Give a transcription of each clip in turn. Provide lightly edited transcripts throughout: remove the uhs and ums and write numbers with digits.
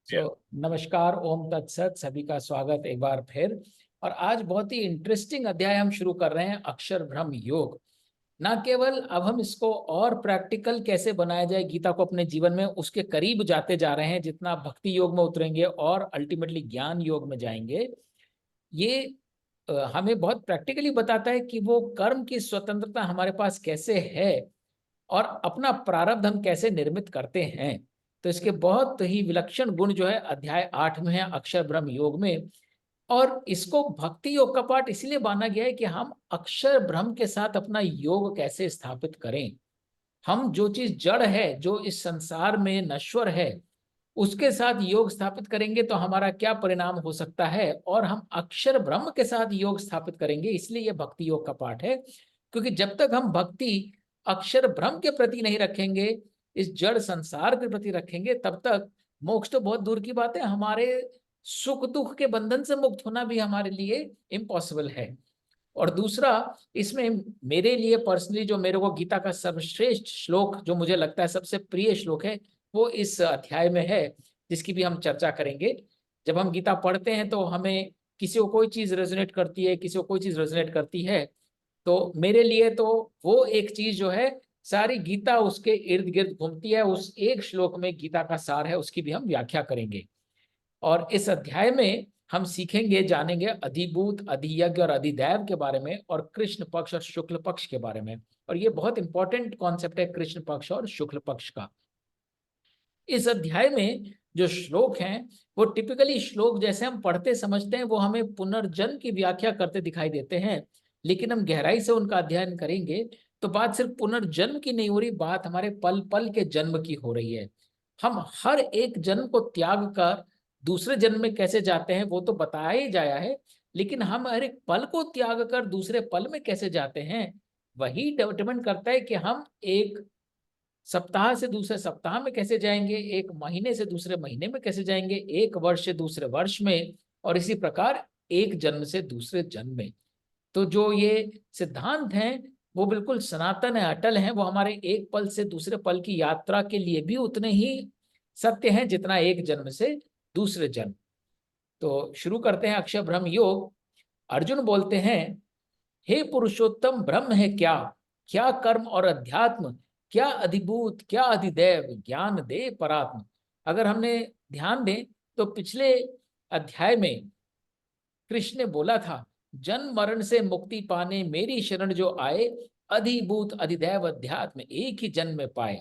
नमस्कार, ओम तत्सत। सभी का स्वागत एक बार फिर। और आज बहुत ही इंटरेस्टिंग अध्याय हम शुरू कर रहे हैं, अक्षर ब्रह्म योग। ना केवल अब हम इसको और प्रैक्टिकल कैसे बनाया जाए गीता को अपने जीवन में, उसके करीब जाते जा रहे हैं। जितना भक्ति योग में उतरेंगे और अल्टीमेटली ज्ञान योग में जाएंगे, ये हमें बहुत प्रैक्टिकली बताता है कि वो कर्म की स्वतंत्रता हमारे पास कैसे है और अपना प्रारब्ध हम कैसे निर्मित करते हैं। तो इसके बहुत ही विलक्षण गुण जो है अध्याय 8 में है, अक्षर ब्रह्म योग में। और इसको भक्ति योग का पाठ इसलिए माना गया है कि हम अक्षर ब्रह्म के साथ अपना योग कैसे स्थापित करें। हम जो चीज जड़ है, जो इस संसार में नश्वर है, उसके साथ योग स्थापित करेंगे तो हमारा क्या परिणाम हो सकता है, और हम अक्षर ब्रह्म के साथ योग स्थापित करेंगे। इसलिए यह भक्ति योग का पाठ है, क्योंकि जब तक हम भक्ति अक्षर ब्रह्म के प्रति नहीं रखेंगे, इस जड़ संसार के प्रति रखेंगे, तब तक मोक्ष तो बहुत दूर की बात है, हमारे सुख दुख के बंधन से मुक्त होना भी हमारे लिए इम्पॉसिबल है। और दूसरा, इसमें मेरे लिए पर्सनली जो मेरे को गीता का सर्वश्रेष्ठ श्लोक, जो मुझे लगता है सबसे प्रिय श्लोक है, वो इस अध्याय में है, जिसकी भी हम चर्चा करेंगे। जब हम गीता पढ़ते हैं तो हमें किसी को कोई चीज रेजोनेट करती है, किसी को कोई चीज रेजोनेट करती है। तो मेरे लिए तो वो एक चीज जो है, सारी गीता उसके इर्द गिर्द घूमती है, उस एक श्लोक में गीता का सार है, उसकी भी हम व्याख्या करेंगे। और इस अध्याय में हम सीखेंगे, जानेंगे अधिभूत, अधियज्ञ और अधिदैव के बारे में, और कृष्ण पक्ष और शुक्ल पक्ष के बारे में। और ये बहुत इंपॉर्टेंट कॉन्सेप्ट है, कृष्ण पक्ष और शुक्ल पक्ष का। इस अध्याय में जो श्लोक हैं, वो टिपिकली श्लोक जैसे हम पढ़ते समझते हैं, वो हमें पुनर्जन्म की व्याख्या करते दिखाई देते हैं। लेकिन हम गहराई से उनका अध्ययन करेंगे तो बात सिर्फ पुनर्जन्म की नहीं हो रही, बात हमारे पल पल के जन्म की हो रही है। हम हर एक जन्म को त्याग कर दूसरे जन्म में कैसे जाते हैं वो तो बताया ही जाया है, लेकिन हम हर एक पल को त्याग कर दूसरे पल में कैसे जाते हैं, वही डिपेंड करता है कि हम एक सप्ताह से दूसरे सप्ताह में कैसे जाएंगे, एक महीने से दूसरे महीने में कैसे जाएंगे, एक वर्ष से दूसरे वर्ष में, और इसी प्रकार एक जन्म से दूसरे जन्म में। तो जो ये सिद्धांत हैं वो बिल्कुल सनातन है, अटल हैं। वो हमारे एक पल से दूसरे पल की यात्रा के लिए भी उतने ही सत्य हैं जितना एक जन्म से दूसरे जन्म। तो शुरू करते हैं अक्षर ब्रह्म योग। अर्जुन बोलते हैं, हे पुरुषोत्तम, ब्रह्म है क्या? क्या कर्म और अध्यात्म? क्या अधिभूत, क्या अधिदैव? ज्ञान दे परात्म। अगर हमने ध्यान दें तो पिछले अध्याय में कृष्ण ने बोला था, जन्म मरण से मुक्ति पाने मेरी शरण जो आए, अधिभूत अधिदैव अध्यात्म एक ही जन्म में पाए।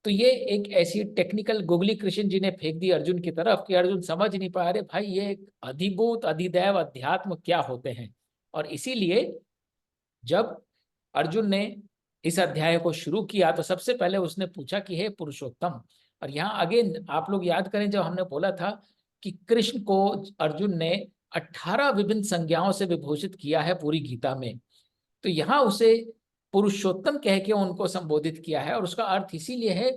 तो ये एक ऐसी टेक्निकल गुगली कृष्ण जी ने फेंक दी अर्जुन की तरफ कि अर्जुन समझ नहीं पा रहे, भाई ये अधिभूत अधिदैव अध्यात्म क्या होते हैं। और इसीलिए जब अर्जुन ने इस अध्याय को शुरू किया तो सबसे पहले उसने पूछा कि हे पुरुषोत्तम। और यहाँ अगेन आप लोग याद करें, जब हमने बोला था कि कृष्ण को अर्जुन ने 18 विभिन्न संज्ञाओं से विभूषित किया है पूरी गीता में, तो यहाँ उसे पुरुषोत्तम कह के उनको संबोधित किया है। और उसका अर्थ इसीलिए है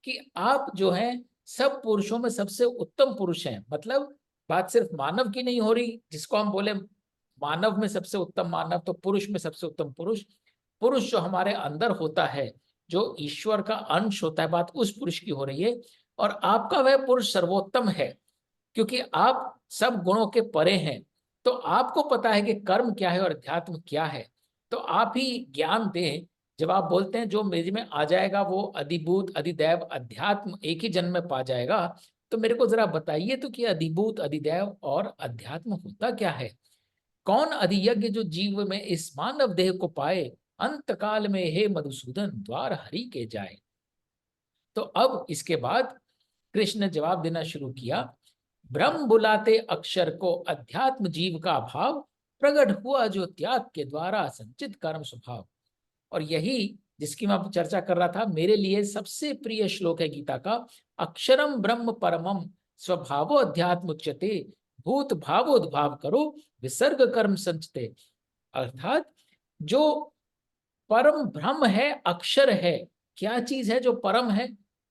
कि आप जो हैं सब पुरुषों में सबसे उत्तम पुरुष हैं। मतलब बात सिर्फ मानव की नहीं हो रही, जिसको हम बोले मानव में सबसे उत्तम मानव, तो पुरुष में सबसे उत्तम पुरुष, पुरुष जो हमारे अंदर होता है, जो ईश्वर का अंश होता है, बात उस पुरुष की हो रही है। और आपका वह पुरुष सर्वोत्तम है, क्योंकि आप सब गुणों के परे हैं। तो आपको पता है कि कर्म क्या है और अध्यात्म क्या है, तो आप ही ज्ञान दें। जब आप बोलते हैं जो मेरे में आ जाएगा वो अधिभूत अधिदैव अध्यात्म एक ही जन्म में पा जाएगा, तो मेरे को जरा बताइए तो कि अधिभूत अधिदैव और अध्यात्म होता क्या है। कौन अधियज्ञ जो जीव में इस मानव देह को पाए, अंत काल में हे मधुसूदन द्वार हरि के जाए। तो अब इसके बाद कृष्ण ने जवाब देना शुरू किया, ब्रह्म बुलाते अक्षर को, अध्यात्म जीव का भाव, प्रकट हुआ जो त्याग के द्वारा संचित कर्म स्वभाव। और यही जिसकी मैं चर्चा कर रहा था, मेरे लिए सबसे प्रिय श्लोक है गीता का, अक्षरम ब्रह्म परमम स्वभावो अध्यात्म उच्यते, भूत भावोद्भाव करो विसर्ग कर्म संचते। अर्थात जो परम ब्रह्म है, अक्षर है, क्या चीज है जो परम है,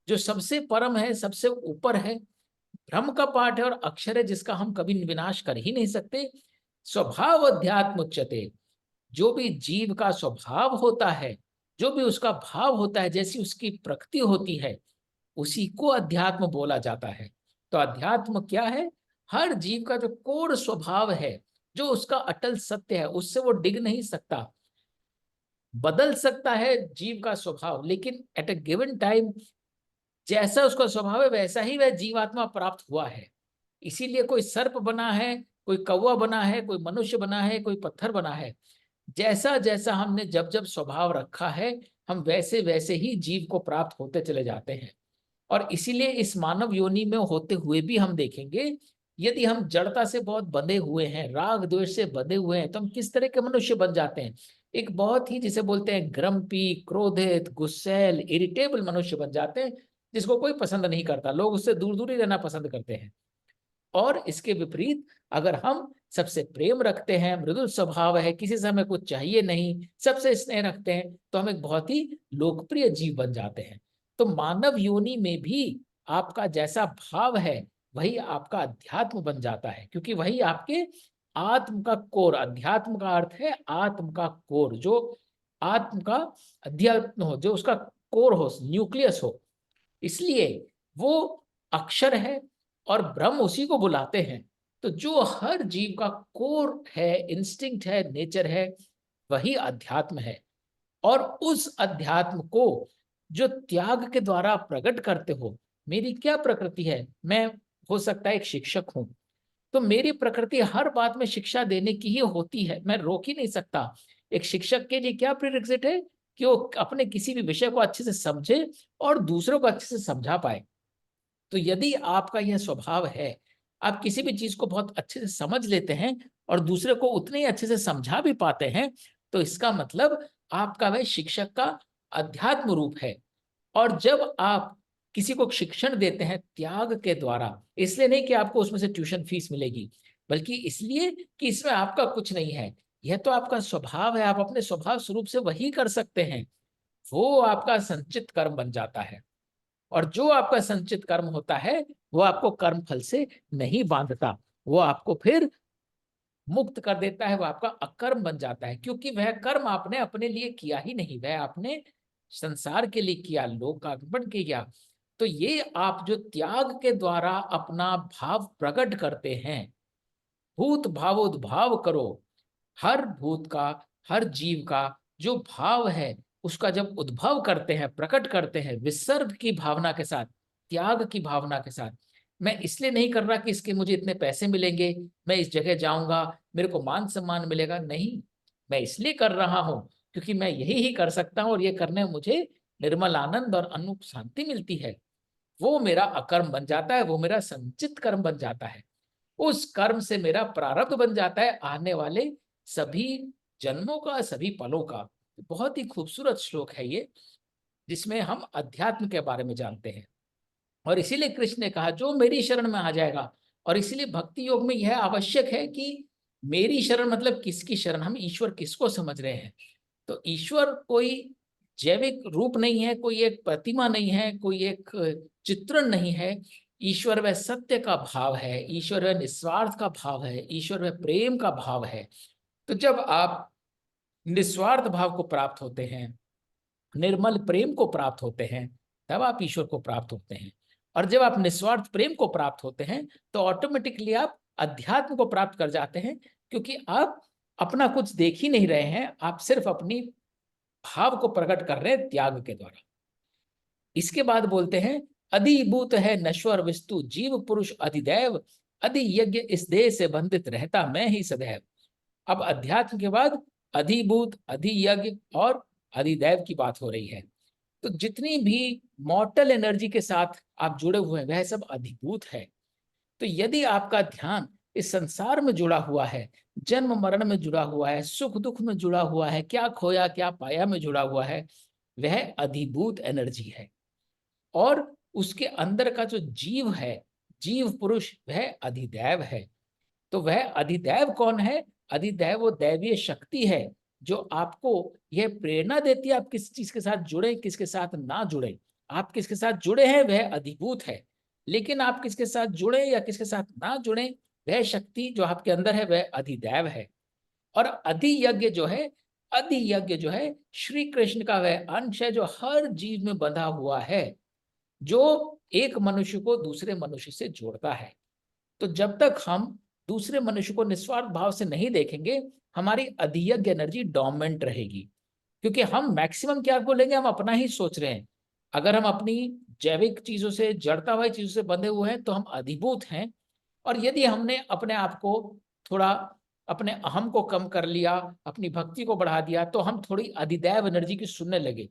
जो सबसे परम है, सबसे ऊपर है, ब्रह्म का पाठ है और अक्षर है जिसका हम कभी विनाश कर ही नहीं सकते। स्वभाव अध्यात्म उच्यते, जो भी जीव का स्वभाव होता है, जो भी उसका भाव होता है, जैसी उसकी प्रकृति होती है, उसी को अध्यात्म बोला जाता है। तो अध्यात्म क्या है? हर जीव का जो कोर स्वभाव है, जो उसका अटल सत्य है, उससे वो डिग नहीं सकता। बदल सकता है जीव का स्वभाव, लेकिन एट ए गिवन टाइम जैसा उसका स्वभाव है वैसा ही वह जीवात्मा प्राप्त हुआ है। इसीलिए कोई सर्प बना है, कोई कौवा बना है, कोई मनुष्य बना है, कोई पत्थर बना है। जैसा जैसा हमने जब जब स्वभाव रखा है, हम वैसे वैसे ही जीव को प्राप्त होते चले जाते हैं। और इसीलिए इस मानव योनि में होते हुए भी हम देखेंगे, यदि हम जड़ता से बहुत बंधे हुए हैं, राग द्वेष से बंधे हुए हैं, तो हम किस तरह के मनुष्य बन जाते हैं। एक बहुत ही जिसे बोलते हैं ग्रम्पी, क्रोधित, गुस्सैल, इरिटेबल मनुष्य बन जाते हैं, जिसको कोई पसंद नहीं करता, लोग उससे दूर दूर ही रहना पसंद करते हैं। और इसके विपरीत अगर हम सबसे प्रेम रखते हैं, मृदुल स्वभाव है, किसी से हमें कुछ चाहिए नहीं, सबसे स्नेह रखते हैं, तो हम एक बहुत ही लोकप्रिय जीव बन जाते हैं। तो मानव योनि में भी आपका जैसा भाव है वही आपका अध्यात्म बन जाता है, क्योंकि वही आपके आत्म का कोर, अध्यात्म का अर्थ है आत्म का कोर, जो आत्म का अध्यात्म हो, जो उसका कोर हो, न्यूक्लियस हो। इसलिए वो अक्षर है और ब्रह्म उसी को बुलाते हैं। तो जो हर जीव का कोर है, इंस्टिंक्ट है, नेचर है, वही अध्यात्म है। और उस अध्यात्म को जो त्याग के द्वारा प्रकट करते हो, मेरी क्या प्रकृति है, मैं हो सकता है एक शिक्षक हूं, तो मेरी प्रकृति हर बात में शिक्षा देने की ही होती है, मैं रोक ही नहीं सकता। एक शिक्षक के लिए क्या प्रीरिक्विजिट है कि वो अपने किसी भी विषय को अच्छे से समझे और दूसरों को अच्छे से समझा पाए। तो यदि आपका यह स्वभाव है, आप किसी भी चीज को बहुत अच्छे से समझ लेते हैं और दूसरे को उतने ही अच्छे से समझा भी पाते हैं, तो इसका मतलब आपका वह शिक्षक का अध्यात्म रूप है। और जब आप किसी को शिक्षण देते हैं त्याग के द्वारा, इसलिए नहीं कि आपको उसमें से ट्यूशन फीस मिलेगी, बल्कि इसलिए कि इसमें आपका कुछ नहीं है, यह तो आपका स्वभाव है, आप अपने स्वभाव स्वरूप से वही कर सकते हैं, वो आपका संचित कर्म बन जाता है। और जो आपका संचित कर्म होता है वो आपको कर्म फल से नहीं बांधता, वो आपको फिर मुक्त कर देता है, वो आपका अकर्म बन जाता है, क्योंकि वह कर्म आपने अपने लिए किया ही नहीं, वह आपने संसार के लिए किया, लोक का अर्पण किया। तो ये आप जो त्याग के द्वारा अपना भाव प्रकट करते हैं, भूत भावोद्भाव करो, हर भूत का, हर जीव का जो भाव है उसका जब उद्भव करते हैं, प्रकट करते हैं विसर्ग की भावना के साथ, त्याग की भावना के साथ। मैं इसलिए नहीं कर रहा कि इसके मुझे इतने पैसे मिलेंगे, मैं इस जगह जाऊंगा, मेरे को मान सम्मान मिलेगा, नहीं, मैं इसलिए कर रहा हूं क्योंकि मैं यही ही कर सकता हूं और ये करने में मुझे निर्मल आनंद और अनूप शांति मिलती है। वो मेरा अकर्म बन जाता है, वो मेरा संचित कर्म बन जाता है, उस कर्म से मेरा प्रारब्ध बन जाता है आने वाले सभी जन्मों का, सभी पलों का। बहुत ही खूबसूरत श्लोक है ये, जिसमें हम अध्यात्म के बारे में जानते हैं। और इसीलिए कृष्ण ने कहा जो मेरी शरण में आ जाएगा। और इसीलिए भक्ति योग में यह आवश्यक है कि मेरी शरण मतलब किसकी शरण, हम ईश्वर किसको समझ रहे हैं। तो ईश्वर कोई जैविक रूप नहीं है, कोई एक प्रतिमा नहीं है, कोई एक चित्रण नहीं है। ईश्वर वह सत्य का भाव है, ईश्वर वह निस्वार्थ का भाव है, ईश्वर वह प्रेम का भाव है। तो जब आप निस्वार्थ भाव को प्राप्त होते हैं, निर्मल प्रेम को प्राप्त होते हैं, तब आप ईश्वर को प्राप्त होते हैं। और जब आप निस्वार्थ प्रेम को प्राप्त होते हैं तो ऑटोमेटिकली आप अध्यात्म को प्राप्त कर जाते हैं, क्योंकि आप अपना कुछ देख ही नहीं रहे हैं, आप सिर्फ अपनी भाव को प्रकट कर रहे हैं त्याग के द्वारा। इसके बाद बोलते हैं अधिभूत है नश्वर वस्तु जीव पुरुष अधिदैव, अधि यज्ञ इस देह से बंधित रहता मैं ही सदैव। अब अध्यात्म के बाद अधिभूत, अधियज्ञ और अधिदैव की बात हो रही है। तो जितनी भी मॉर्टल एनर्जी के साथ आप जुड़े हुए हैं वह सब अधिभूत है। तो यदि आपका ध्यान इस संसार में जुड़ा हुआ है, जन्म मरण में जुड़ा हुआ है, सुख दुख में जुड़ा हुआ है, क्या खोया क्या पाया में जुड़ा हुआ है, वह अधिभूत एनर्जी है। और उसके अंदर का जो जीव है, जीव पुरुष, वह अधिदैव है। तो वह अधिदैव कौन है? अधिदैव वो दैवीय शक्ति है जो आपको यह प्रेरणा देती है आप किस चीज के साथ जुड़े, किसके साथ ना जुड़े। आप किसके साथ जुड़े हैं वह अधिभूत है, लेकिन आप किसके साथ जुड़े या किसके साथ ना जुड़े, वह शक्ति जो आपके अंदर है वह अधिदैव है। और अधियज्ञ जो है, अधियज्ञ जो है श्री कृष्ण का वह अंश है जो हर जीव में बंधा हुआ है। जो एक मनुष्य को दूसरे मनुष्य से जोड़ता है। तो जब तक हम दूसरे मनुष्य को निस्वार्थ भाव से नहीं देखेंगे, हमारी अधियज्ञ एनर्जी डोमिनेंट रहेगी। क्योंकि हम मैक्सिमम क्या बोलेंगे, हम अपना ही सोच रहे हैं। अगर हम अपनी जैविक चीजों से, जड़तावादी चीजों से बंधे हुए हैं तो हम अधिभूत हैं। और यदि हमने अपने आप को थोड़ा, अपने अहम को कम कर लिया, अपनी भक्ति को बढ़ा दिया, तो हम थोड़ी अधिदैव एनर्जी की सुनने लगे।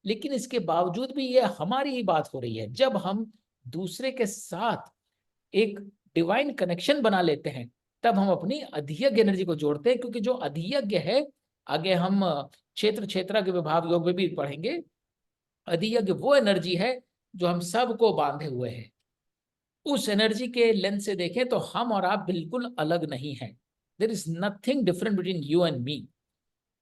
लेकिन इसके बावजूद भी ये हमारी ही बात हो रही है। जब हम दूसरे के साथ एक डिवाइन कनेक्शन बना लेते हैं, तब हम अपनी अधियज्ञ एनर्जी को जोड़ते हैं। क्योंकि जो अधियज्ञ है, आगे हम क्षेत्र क्षेत्र के विभाग योग में भी पढ़ेंगे, अधियज्ञ वो एनर्जी है जो हम सबको बांधे हुए है। उस एनर्जी के लेंस से देखें तो हम और आप बिल्कुल अलग नहीं हैं। There is nothing different between you and me.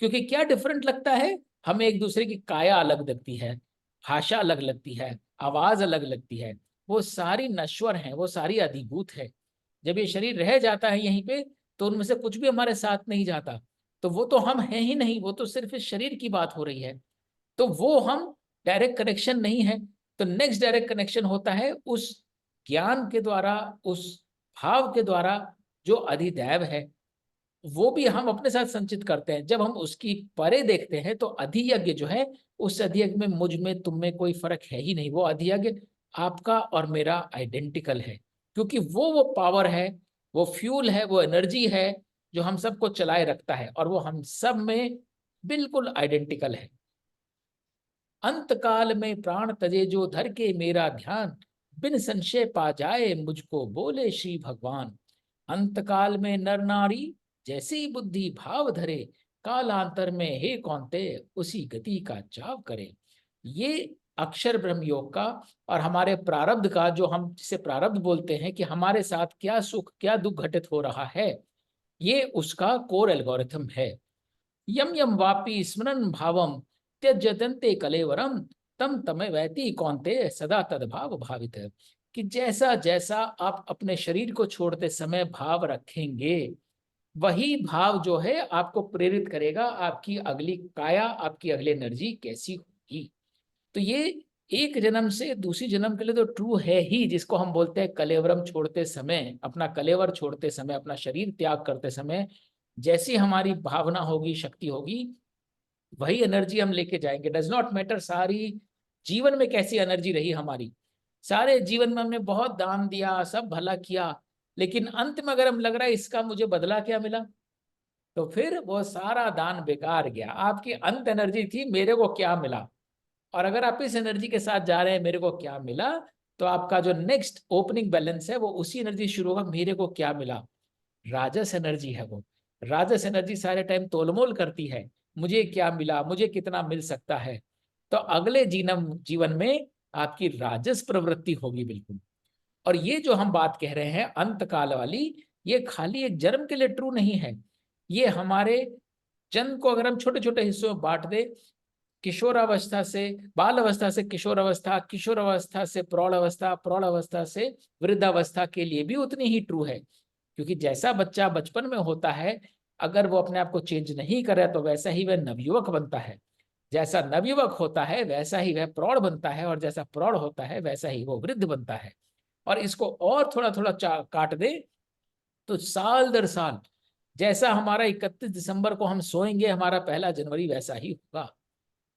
क्योंकि क्या डिफरेंट लगता है, हमें एक दूसरे की काया अलग लगती है, भाषा अलग लगती है, आवाज अलग लगती है। वो सारी नश्वर हैं, वो सारी अधिभूत है। जब ये शरीर रह जाता है यहीं पे, तो उनमें से कुछ भी हमारे साथ नहीं जाता। तो वो तो हम हैं ही नहीं, वो तो सिर्फ इस शरीर की बात हो रही है। तो वो हम डायरेक्ट कनेक्शन नहीं है। तो नेक्स्ट डायरेक्ट कनेक्शन होता है उस ज्ञान के द्वारा, उस भाव के द्वारा, जो अधिदैव है। वो भी हम अपने साथ संचित करते हैं। जब हम उसकी परे देखते हैं तो अधियज्ञ जो है, उस अधियज्ञ में मुझ में तुम में कोई फर्क है ही नहीं। वो अधियज्ञ आपका और मेरा आइडेंटिकल है। क्योंकि वो पावर है, वो फ्यूल है, वो एनर्जी है जो हम सबको चलाए रखता है, और वो हम सब में बिल्कुल आइडेंटिकल है। अंत काल में प्राण तजे जो धर के मेरा ध्यान, बिन संशय पा जाए मुझको बोले श्री भगवान। अंत काल में नर नारी जैसी बुद्धि भाव धरे, कालांतर में हे कौनते उसी गति का चाव करे। ये अक्षर ब्रह्म योग का और हमारे प्रारब्ध का, जो हम जिसे प्रारब्ध बोलते हैं, कि हमारे साथ क्या सुख क्या दुख घटित हो रहा है, ये उसका कोर एल्गोरिथम है। यम यम वापी स्मरण भावम त्यजते कलेवरम, तम तमे वैती कौनते सदा तद्भाव भावित है। कि जैसा जैसा आप अपने शरीर को छोड़ते समय भाव रखेंगे, वही भाव जो है आपको प्रेरित करेगा आपकी अगली काया, आपकी अगली एनर्जी कैसी होगी। तो ये एक जन्म से दूसरी जन्म के लिए तो ट्रू है ही, जिसको हम बोलते हैं कलेवरम छोड़ते समय, अपना कलेवर छोड़ते समय, अपना शरीर त्याग करते समय जैसी हमारी भावना होगी, शक्ति होगी, वही एनर्जी हम लेके जाएंगे। डज नॉट मैटर सारी जीवन में कैसी एनर्जी रही हमारी, सारे जीवन में हमने बहुत दान दिया, सब भला किया, लेकिन अंत में अगर हम लग रहा है इसका मुझे बदला क्या मिला, तो फिर वो सारा दान बेकार गया। आपकी अंत एनर्जी थी मेरे को क्या मिला, और अगर आप इस एनर्जी के साथ जा रहे हैं मेरे को क्या मिला, तो आपका जो नेक्स्ट ओपनिंग बैलेंस है वो उसी एनर्जी शुरू होगा, मेरे को क्या मिला। राजस एनर्जी है वो। राजस एनर्जी सारे टाइम तोलमोल करती है, मुझे क्या मिला, मुझे कितना मिल सकता है। तो अगले जीवन में आपकी राजस प्रवृत्ति होगी बिल्कुल। और ये जो हम बात कह रहे हैं अंत काल वाली, ये खाली एक जन्म के लिए ट्रू नहीं है। ये हमारे जन्म को अगर हम छोटे छोटे हिस्सों में बांट दे, किशोरावस्था से, बाल अवस्था से किशोर अवस्था, किशोर अवस्था से प्रौढ़ अवस्था, प्रौढ़ अवस्था से वृद्धावस्था के लिए भी उतनी ही ट्रू है। क्योंकि जैसा बच्चा बचपन में होता है, अगर वो अपने आप को चेंज नहीं करे तो वैसा ही वह नवयुवक बनता है। जैसा नवयुवक होता है वैसा ही वह प्रौढ़ बनता है, और जैसा प्रौढ़ होता है वैसा ही वो वृद्ध बनता है। और इसको और थोड़ा थोड़ा काट दे तो साल दर साल, जैसा हमारा 31 दिसंबर को हम सोएंगे, हमारा 1 जनवरी वैसा ही होगा।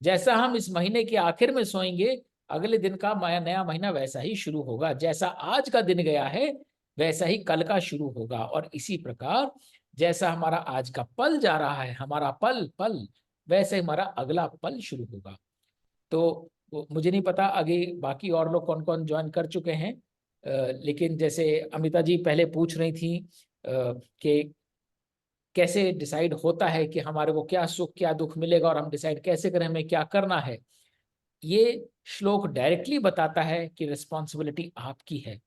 जैसा हम इस महीने के आखिर में सोएंगे, अगले दिन का नया महीना वैसा ही शुरू होगा। जैसा आज का दिन गया है वैसा ही कल का शुरू होगा। और इसी प्रकार जैसा हमारा आज का पल जा रहा है, हमारा पल पल, वैसे हमारा अगला पल शुरू होगा। तो मुझे नहीं पता आगे बाकी और लोग कौन कौन ज्वाइन कर चुके हैं, लेकिन जैसे अमिता जी पहले पूछ रही थी कि कैसे डिसाइड होता है कि हमारे को क्या सुख क्या दुख मिलेगा, और हम डिसाइड कैसे करें हमें क्या करना है। ये श्लोक डायरेक्टली बताता है कि रिस्पॉन्सिबिलिटी आपकी है।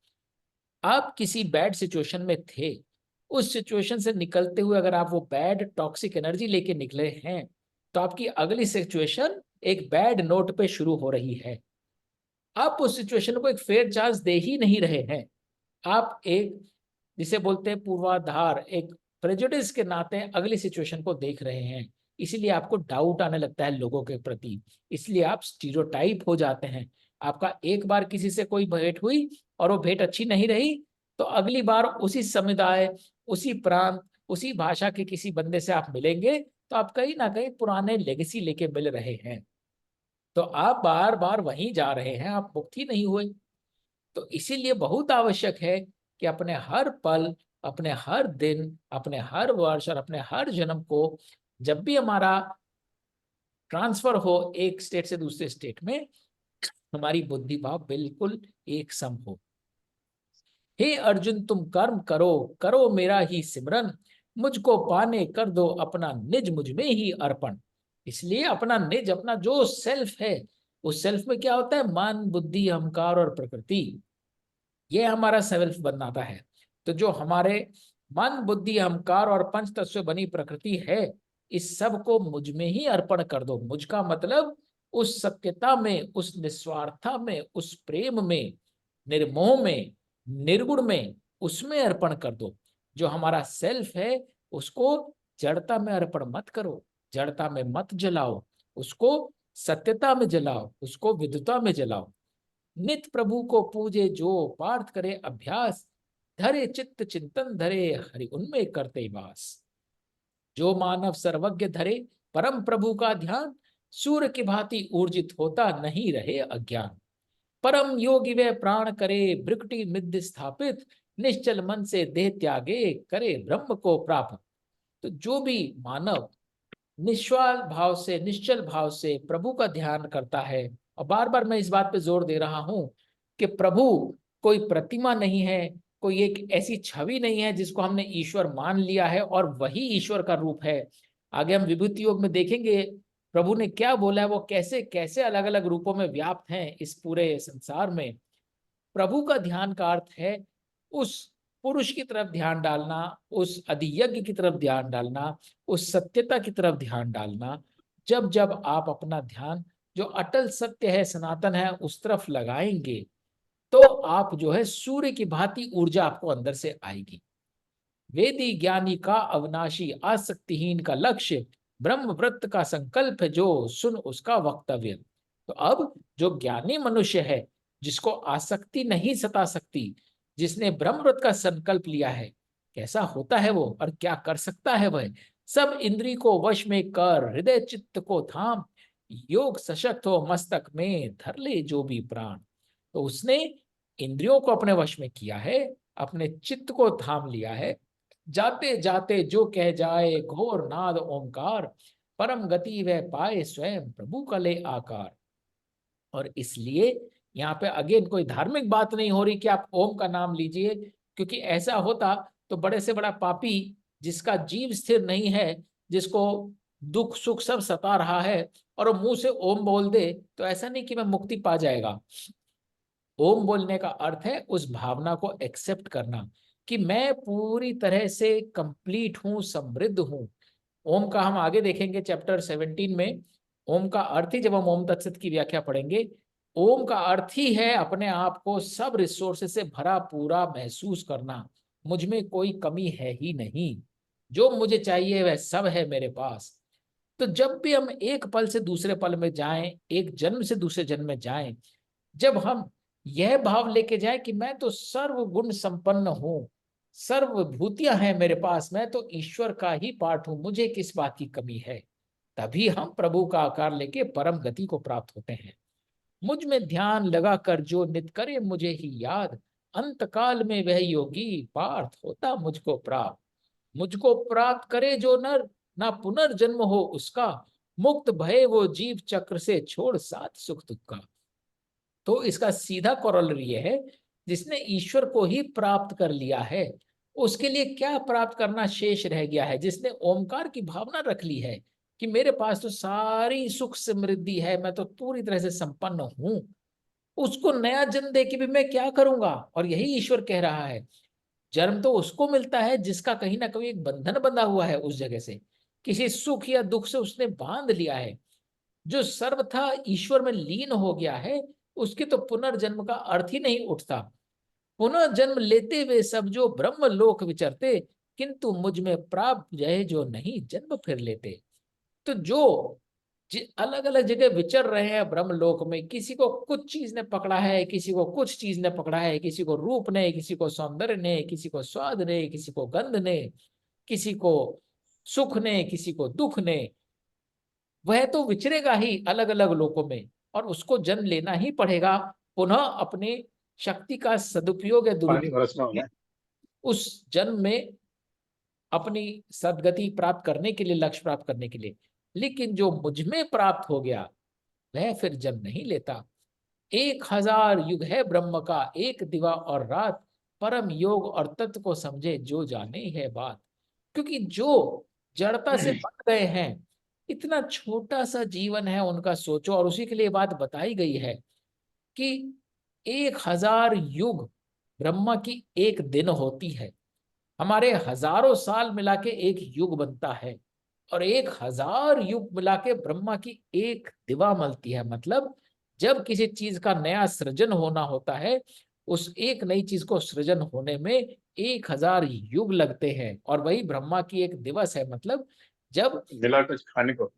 आप किसी बैड सिचुएशन में थे, उस सिचुएशन से निकलते हुए अगर आप वो बैड टॉक्सिक एनर्जी लेके निकले हैं, तो आपकी अगली सिचुएशन एक बैड नोट पे शुरू हो रही है। आप उस सिचुएशन को एक फेयर चांस दे ही नहीं रहे हैं। आप एक, जिसे बोलते हैं पूर्वाधार, एक प्रेजुडिस के नाते अगली सिचुएशन को देख रहे हैं। इसीलिए आपको डाउट आने लगता है लोगों के प्रति, इसलिए आप स्टीरियोटाइप हो जाते हैं। आपका एक बार किसी से कोई भेंट हुई और वो भेंट अच्छी नहीं रही, तो अगली बार उसी समुदाय, उसी प्रांत, उसी भाषा के किसी बंदे से आप मिलेंगे तो आप कहीं ना कहीं पुराने लेगेसी लेके मिल रहे हैं। तो आप बार बार वहीं जा रहे हैं, आप मुक्त ही नहीं हुए। तो इसीलिए बहुत आवश्यक है कि अपने हर पल, अपने हर दिन, अपने हर वर्ष और अपने हर जन्म को, जब भी हमारा ट्रांसफर हो एक स्टेट से दूसरे स्टेट में, हमारी बुद्धि भाव बिल्कुल एक सम हो। हे अर्जुन तुम कर्म करो, करो मेरा ही सिमरन, मुझको पाने कर दो अपना निज मुझ में ही अर्पण। इसलिए अपना निज, अपना जो सेल्फ है, उस सेल्फ में क्या होता है? मन, बुद्धि, अहंकार और प्रकृति, ये हमारा सेल्फ बनाता है। तो जो हमारे मन, बुद्धि, अहंकार और पंच तत्व से बनी प्रकृति है, इस सब को मुझ में ही अर्पण कर दो। मुझ का मतलब उस सत्यता में, उस निस्वार्थता में, उस प्रेम में, निर्मोह में, निर्गुण में, उसमें अर्पण कर दो। जो हमारा सेल्फ है उसको जड़ता में अर्पण मत करो, जड़ता में मत जलाओ, उसको सत्यता में जलाओ, उसको विद्युता में जलाओ। नित प्रभु को पूजे जो, पार्थ करे अभ्यास, धरे चित्त चिंतन धरे हरि उनमें करते वास। जो मानव सर्वज्ञ धरे परम प्रभु का ध्यान, सूर्य की भांति ऊर्जित होता नहीं रहे अज्ञान। परम योगी वे प्राण करे भृकुटि मिद्य स्थापित, निश्चल मन से देह त्यागे करे ब्रह्म को प्राप्त। तो जो भी मानव निस्वाल भाव से, निश्चल भाव से प्रभु का ध्यान करता है, और बार बार मैं इस बात पे जोर दे रहा हूं कि प्रभु कोई प्रतिमा नहीं है, कोई एक ऐसी छवि नहीं है जिसको हमने ईश्वर मान लिया है और वही ईश्वर का रूप है। आगे हम विभूति योग में देखेंगे प्रभु ने क्या बोला है, वो कैसे कैसे अलग अलग रूपों में व्याप्त हैं इस पूरे संसार में। प्रभु का ध्यान का अर्थ है उस पुरुष की तरफ ध्यान डालना, उस अधियज्ञ की तरफ ध्यान डालना, उस सत्यता की तरफ ध्यान डालना। जब जब आप अपना ध्यान जो अटल सत्य है, सनातन है, उस तरफ लगाएंगे तो आप जो है सूर्य की भांति ऊर्जा आपको अंदर से आएगी। वेदी ज्ञानी का अविनाशी, आसक्तिहीन का लक्ष्य, ब्रह्म वृत्त का संकल्प है जो, सुन उसका वक्तव्य। तो अब जो ज्ञानी मनुष्य है, जिसको आसक्ति नहीं सता सकती, जिसने ब्रह्म वृत्त का संकल्प लिया है, कैसा होता है वो और क्या कर सकता है वह? सब इंद्री को वश में कर, हृदय चित्त को थाम, योग सशक्त हो मस्तक में धर ले जो भी प्राण। तो उसने इंद्रियों को अपने वश में किया है, अपने चित्त को थाम लिया है। जाते जाते जो कह जाए घोर नाद ओंकार, परम गति वह पाए स्वयं प्रभु का ले आकार। और इसलिए यहाँ पे अगेन कोई धार्मिक बात नहीं हो रही कि आप ओम का नाम लीजिए, क्योंकि ऐसा होता तो बड़े से बड़ा पापी जिसका जीव स्थिर नहीं है, जिसको दुख सुख सब सता रहा है, और वो मुंह से ओम बोल दे, तो ऐसा नहीं कि मैं मुक्ति पा जाएगा। ओम बोलने का अर्थ है उस भावना को एक्सेप्ट करना कि मैं पूरी तरह से कंप्लीट हूं, समृद्ध हूं। ओम का हम आगे देखेंगे चैप्टर 17 में। ओम का अर्थ ही, जब हम ओम तत्सत की व्याख्या पढ़ेंगे, ओम का अर्थ ही है अपने आप को सब रिसोर्सेस से भरा पूरा महसूस करना। मुझ में कोई कमी है ही नहीं, जो मुझे चाहिए वह सब है मेरे पास। तो जब भी हम एक पल से दूसरे पल में जाएं, एक जन्म से दूसरे जन्म में जाएं, जब हम यह भाव लेके जाए कि मैं तो सर्व गुण संपन्न हूं, सर्वभूतियां हैं मेरे पास, मैं तो ईश्वर का ही पार्ट हूं, मुझे किस बात की कमी है, तभी हम प्रभु का आकार लेके परम गति को प्राप्त होते हैं। मुझ में ध्यान लगा कर जो नित करे मुझे ही याद, अंत काल में वह योगी पार्थ होता मुझको प्राप्त। मुझको प्राप्त करे जो नर, ना पुनर्जन्म हो उसका, मुक्त भय वो जीव चक्र से छोड़ साथ सुख दुख का। तो इसका सीधा कॉरोलरी ये है, जिसने ईश्वर को ही प्राप्त कर लिया है, उसके लिए क्या प्राप्त करना शेष रह गया है? जिसने ओमकार की भावना रख ली है कि मेरे पास तो सारी सुख समृद्धि है, मैं तो पूरी तरह से संपन्न हूं, उसको नया जन्म दे के भी मैं क्या करूंगा? और यही ईश्वर कह रहा है, जन्म तो उसको मिलता है जिसका कहीं ना कहीं एक बंधन बंधा हुआ है उस जगह से, किसी सुख या दुख से उसने बांध लिया है। जो सर्वथा ईश्वर में लीन हो गया है, उसके तो पुनर्जन्म का अर्थ ही नहीं उठता। पुनर्जन्म लेते हुए सब जो ब्रह्म लोक विचरते, किंतु मुझ में प्राप्त जय जो नहीं जन्म फिर लेते। तो जो अलग अलग जगह विचर रहे हैं ब्रह्मलोक में। किसी को कुछ चीज ने पकड़ा है, किसी को कुछ चीज ने पकड़ा है, किसी को रूप ने, किसी को सौंदर्य ने, किसी को स्वाद ने, किसी को गंध ने, किसी को सुख ने, किसी को दुख ने। वह तो विचरेगा ही अलग अलग लोकों में, और उसको जन्म लेना ही पड़ेगा पुनः अपने शक्ति का सदुपयोग या पानी दुरुपयोग बरसना होगा। उस जन्म में अपनी सदगति प्राप्त करने के लिए, लक्ष्य प्राप्त करने के लिए। लेकिन जो मुझ में प्राप्त हो गया वह फिर जन्म नहीं लेता। 1000 युग है ब्रह्म का, एक दिवा और रात, परम योग और तत्व को समझे जो जाने है बात। क्योंकि जो जड़ता से बंध गए हैं, इतना छोटा सा जीवन है उनका, सोचो। और उसी के लिए बात बताई गई है कि 1000 युग ब्रह्मा की एक दिन होती है। हमारे हजारों साल मिला के एक युग बनता है, और 1000 युग मिला के ब्रह्मा की एक दिवा मिलती है। मतलब जब किसी चीज का नया सृजन होना होता है, उस एक नई चीज को सृजन होने में 1000 युग लगते हैं, और वही ब्रह्मा की एक दिवस है। मतलब जब मिला कुछ खाने को।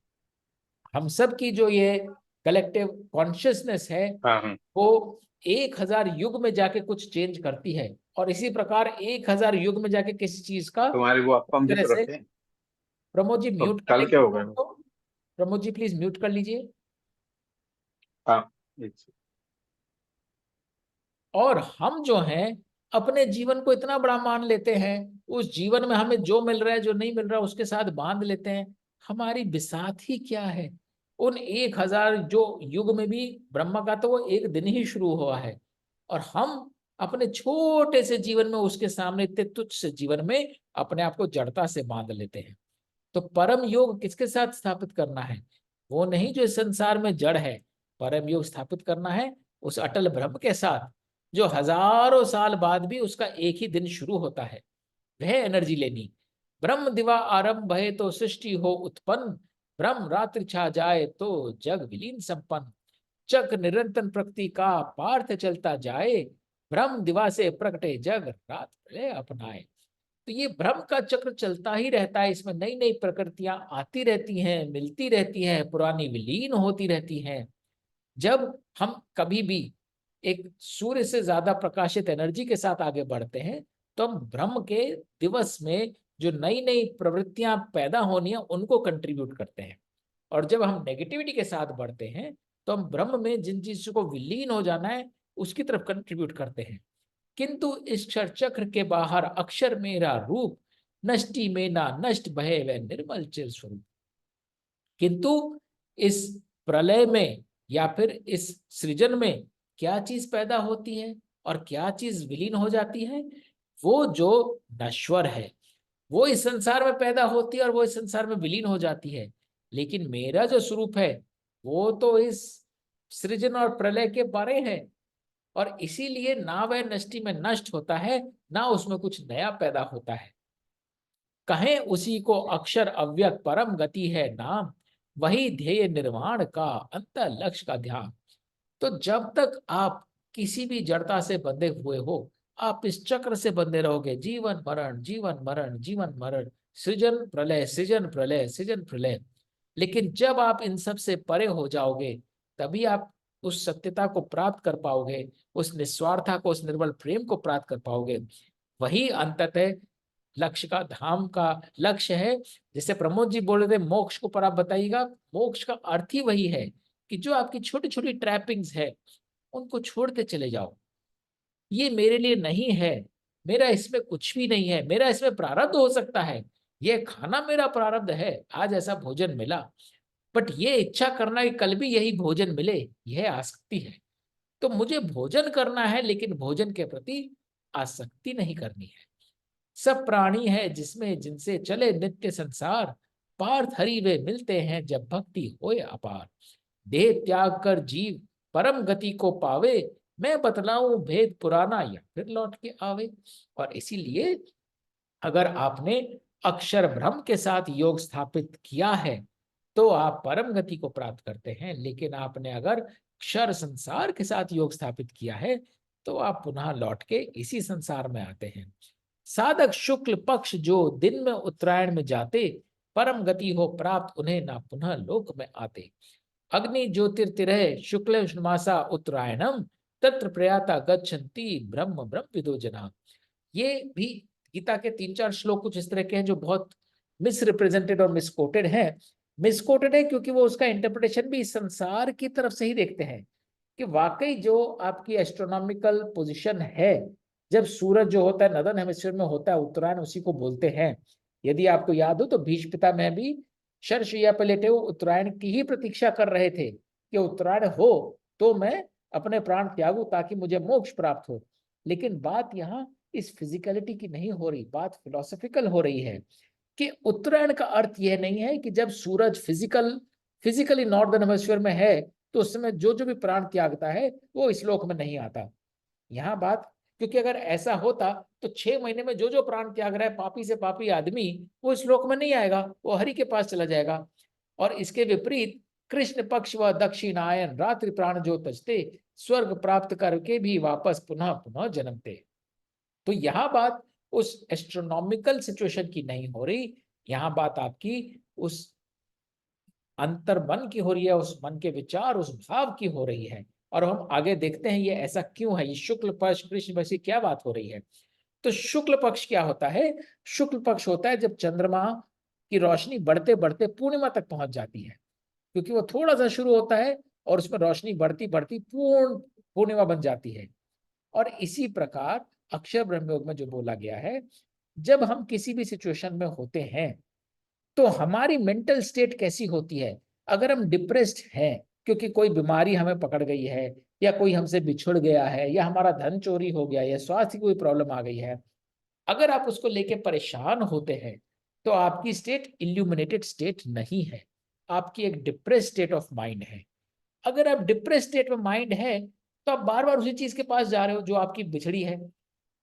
हम सब की जो ये कलेक्टिव कॉन्शियसनेस है, हाँ हाँ। वो 1000 युग में जाके कुछ चेंज करती है, और इसी प्रकार 1000 युग में जाके किसी चीज का तुम्हारे वो इस अप्पम भी तरह तो से। रखे हैं। प्रमोद जी तो म्यूट कर कल लेंगे क्या फोन होगा? को। प्रमोद जी प्लीज म्यूट कर लीजिए। हाँ। एक और हम जो हैं अपने जीवन को इतना बड़ा मान लेते हैं, उस जीवन में हमें जो मिल रहा है जो नहीं मिल रहा है उसके साथ बांध लेते हैं। हमारी बिसात ही क्या है? उन 1000 जो युग में भी ब्रह्मा का तो वो एक दिन ही शुरू हुआ है, और हम अपने छोटे से जीवन में उसके सामने इतने तुच्छ से जीवन में अपने आप को जड़ता से बांध लेते हैं। तो परम योग किसके साथ स्थापित करना है? वो नहीं जो इस संसार में जड़ है। परम योग स्थापित करना है उस अटल ब्रह्म के साथ, जो हजारों साल बाद भी उसका एक ही दिन शुरू होता है। वह एनर्जी लेनी। ब्रह्म दिवा आरंभ भये तो सृष्टि हो उत्पन्न, ब्रह्म रात्रि छा जाए तो जग विलीन संपन्न। चक्र निरंतर प्रकृति का पार्थ चलता जाए, ब्रह्म दिवा से प्रकटे जग रात प्रलय अपनाए। तो ये भ्रम का चक्र चलता ही रहता है। इसमें नई नई प्रकृतियां आती रहती हैं, मिलती रहती हैं, पुरानी विलीन होती रहती हैं। जब हम कभी भी एक सूर्य से ज्यादा प्रकाशित एनर्जी के साथ आगे बढ़ते हैं, तो हम ब्रह्म के दिवस में जो नई नई प्रवृत्तियां पैदा होनी है उनको कंट्रीब्यूट करते हैं। और जब हम नेगेटिविटी के साथ बढ़ते हैं, तो हम ब्रह्म में जिन चीजों को विलीन हो जाना है उसकी तरफ कंट्रीब्यूट करते हैं। किंतु इस क्षर चक्र के बाहर अक्षर मेरा रूप, नष्टि में ना नष्ट भय वह निर्मल चिर स्वरूप। किंतु इस प्रलय में या फिर इस सृजन में क्या चीज पैदा होती है और क्या चीज विलीन हो जाती है? वो जो नश्वर है वो इस संसार में पैदा होती है और वो इस संसार में विलीन हो जाती है। लेकिन मेरा जो स्वरूप है वो तो इस सृजन और प्रलय के परे है, और इसीलिए ना वह नष्टि में नष्ट होता है, ना उसमें कुछ नया पैदा होता है। कहें उसी को अक्षर अव्यक्त परम गति है नाम, वही ध्येय निर्वाण का अंत लक्ष्य का ध्यान। तो जब तक आप किसी भी जड़ता से बंधे हुए हो, आप इस चक्र से बंधे रहोगे। जीवन मरण, जीवन मरण, जीवन मरण, सृजन प्रलय, सृजन प्रलय, सृजन प्रलय। लेकिन जब आप इन सब से परे हो जाओगे, तभी आप उस सत्यता को प्राप्त कर पाओगे, उस निस्वार्था को, उस निर्मल प्रेम को प्राप्त कर पाओगे। वही अंततः लक्ष्य का, धाम का लक्ष्य है। जैसे प्रमोद जी बोल रहे थे मोक्ष को, पर आप बताइएगा। मोक्ष का अर्थ ही वही है कि जो आपकी छोटी छोटी ट्रैपिंग्स है उनको छोड़ के चले जाओ। ये मेरे लिए नहीं है, मेरा इसमें कुछ भी नहीं है, मेरा इसमें प्रारब्ध हो सकता है, ये खाना मेरा प्रारब्ध है, आज ऐसा भोजन मिला। बट ये इच्छा करना कि कल भी यही भोजन मिले, यह आसक्ति है। तो मुझे भोजन करना है, लेकिन भोजन के प्रति आसक्ति नहीं करनी है। सब प्राणी है जिसमें जिनसे चले नित्य संसार, पार्थ हरि वे मिलते हैं जब भक्ति होए अपार। देह त्याग कर जीव परम गति को पावे, मैं बतलाऊं भेद पुराना या फिर लौट के आवे। और इसीलिए अगर आपने अक्षर ब्रह्म के साथ योग स्थापित किया है तो आप परम गति को प्राप्त करते हैं। लेकिन आपने अगर क्षर संसार के साथ योग स्थापित किया है तो आप पुनः लौट के इसी संसार में आते हैं। साधक शुक्ल पक्ष जो दिन में उत्तरायण में जाते, परम गति हो प्राप्त उन्हें ना पुनः लोक में आते। अग्नि ज्योतिर्तिरह शुक्ल मासा उत्तरायणम तत्र प्रयाता गच्छन्ति ब्रह्म ब्रह्म विदो जना। ये भी गीता के 3-4 श्लोक कुछ इस तरह के हैं जो बहुत मिसरिप्रेजेंटेड और मिसकोटेड हैं। मिसकोटेड है क्योंकि वो उसका इंटरप्रिटेशन भी इस संसार की तरफ से ही देखते हैं कि वाकई जो आपकी एस्ट्रोनॉमिकल पोजीशन है, जब सूरज जो होता है नदन हेमिस्फीयर में होता है, उत्तरायण उसी को बोलते हैं। यदि आपको याद हो तो भीष्म पितामह भी शरशैया पर लेटे हुए उत्तरायण की ही प्रतीक्षा कर रहे थे कि उत्तरायण हो तो मैं अपने प्राण त्यागूं ताकि मुझे मोक्ष प्राप्त हो। लेकिन बात यहाँ इस फिजिकलिटी की नहीं हो रही, बात फिलोसॉफिकल हो रही है कि उत्तरायण का अर्थ यह नहीं है कि जब सूरज फिजिकली नॉर्दर्न हेमिस्फीयर में है तो उस समय जो जो भी प्राण त्यागता है वो इस लोक में नहीं आता। यहाँ बात, क्योंकि अगर ऐसा होता तो 6 महीने में जो जो प्राण त्याग रहा है पापी से पापी आदमी, वो इस लोक में नहीं आएगा, वो हरि के पास चला जाएगा। और इसके विपरीत कृष्ण पक्ष व दक्षिणायन रात्रि प्राण जो तजते स्वर्ग प्राप्त करके भी वापस पुनः पुनः जन्मते। तो यहां बात उस एस्ट्रोनॉमिकल सिचुएशन की नहीं हो रही, यहां बात आपकी उस अंतर मन की हो रही है, उस मन के विचार, उस भाव की हो रही है। और हम आगे देखते हैं ये ऐसा क्यों है, ये शुक्ल पक्ष कृष्ण पक्ष की क्या बात हो रही है। तो शुक्ल पक्ष क्या होता है? शुक्ल पक्ष होता है जब चंद्रमा की रोशनी बढ़ते बढ़ते पूर्णिमा तक पहुंच जाती है, क्योंकि वो थोड़ा सा शुरू होता है और उसमें रोशनी बढ़ती बढ़ती पूर्ण पूर्णिमा बन जाती है। और इसी प्रकार अक्षर ब्रह्मयोग में जो बोला गया है, जब हम किसी भी सिचुएशन में होते हैं तो हमारी मेंटल स्टेट कैसी होती है। अगर हम डिप्रेस्ड हैं क्योंकि कोई बीमारी हमें पकड़ गई है, या कोई हमसे बिछुड़ गया है, या हमारा धन चोरी हो गया, या स्वास्थ्य की कोई प्रॉब्लम आ गई है, अगर आप उसको लेके परेशान होते हैं तो आपकी स्टेट इल्यूमिनेटेड स्टेट नहीं है, आपकी एक डिप्रेस स्टेट ऑफ माइंड है। अगर आप डिप्रेस स्टेट में माइंड है तो आप बार बार उसी चीज के पास जा रहे हो जो आपकी बिछड़ी है।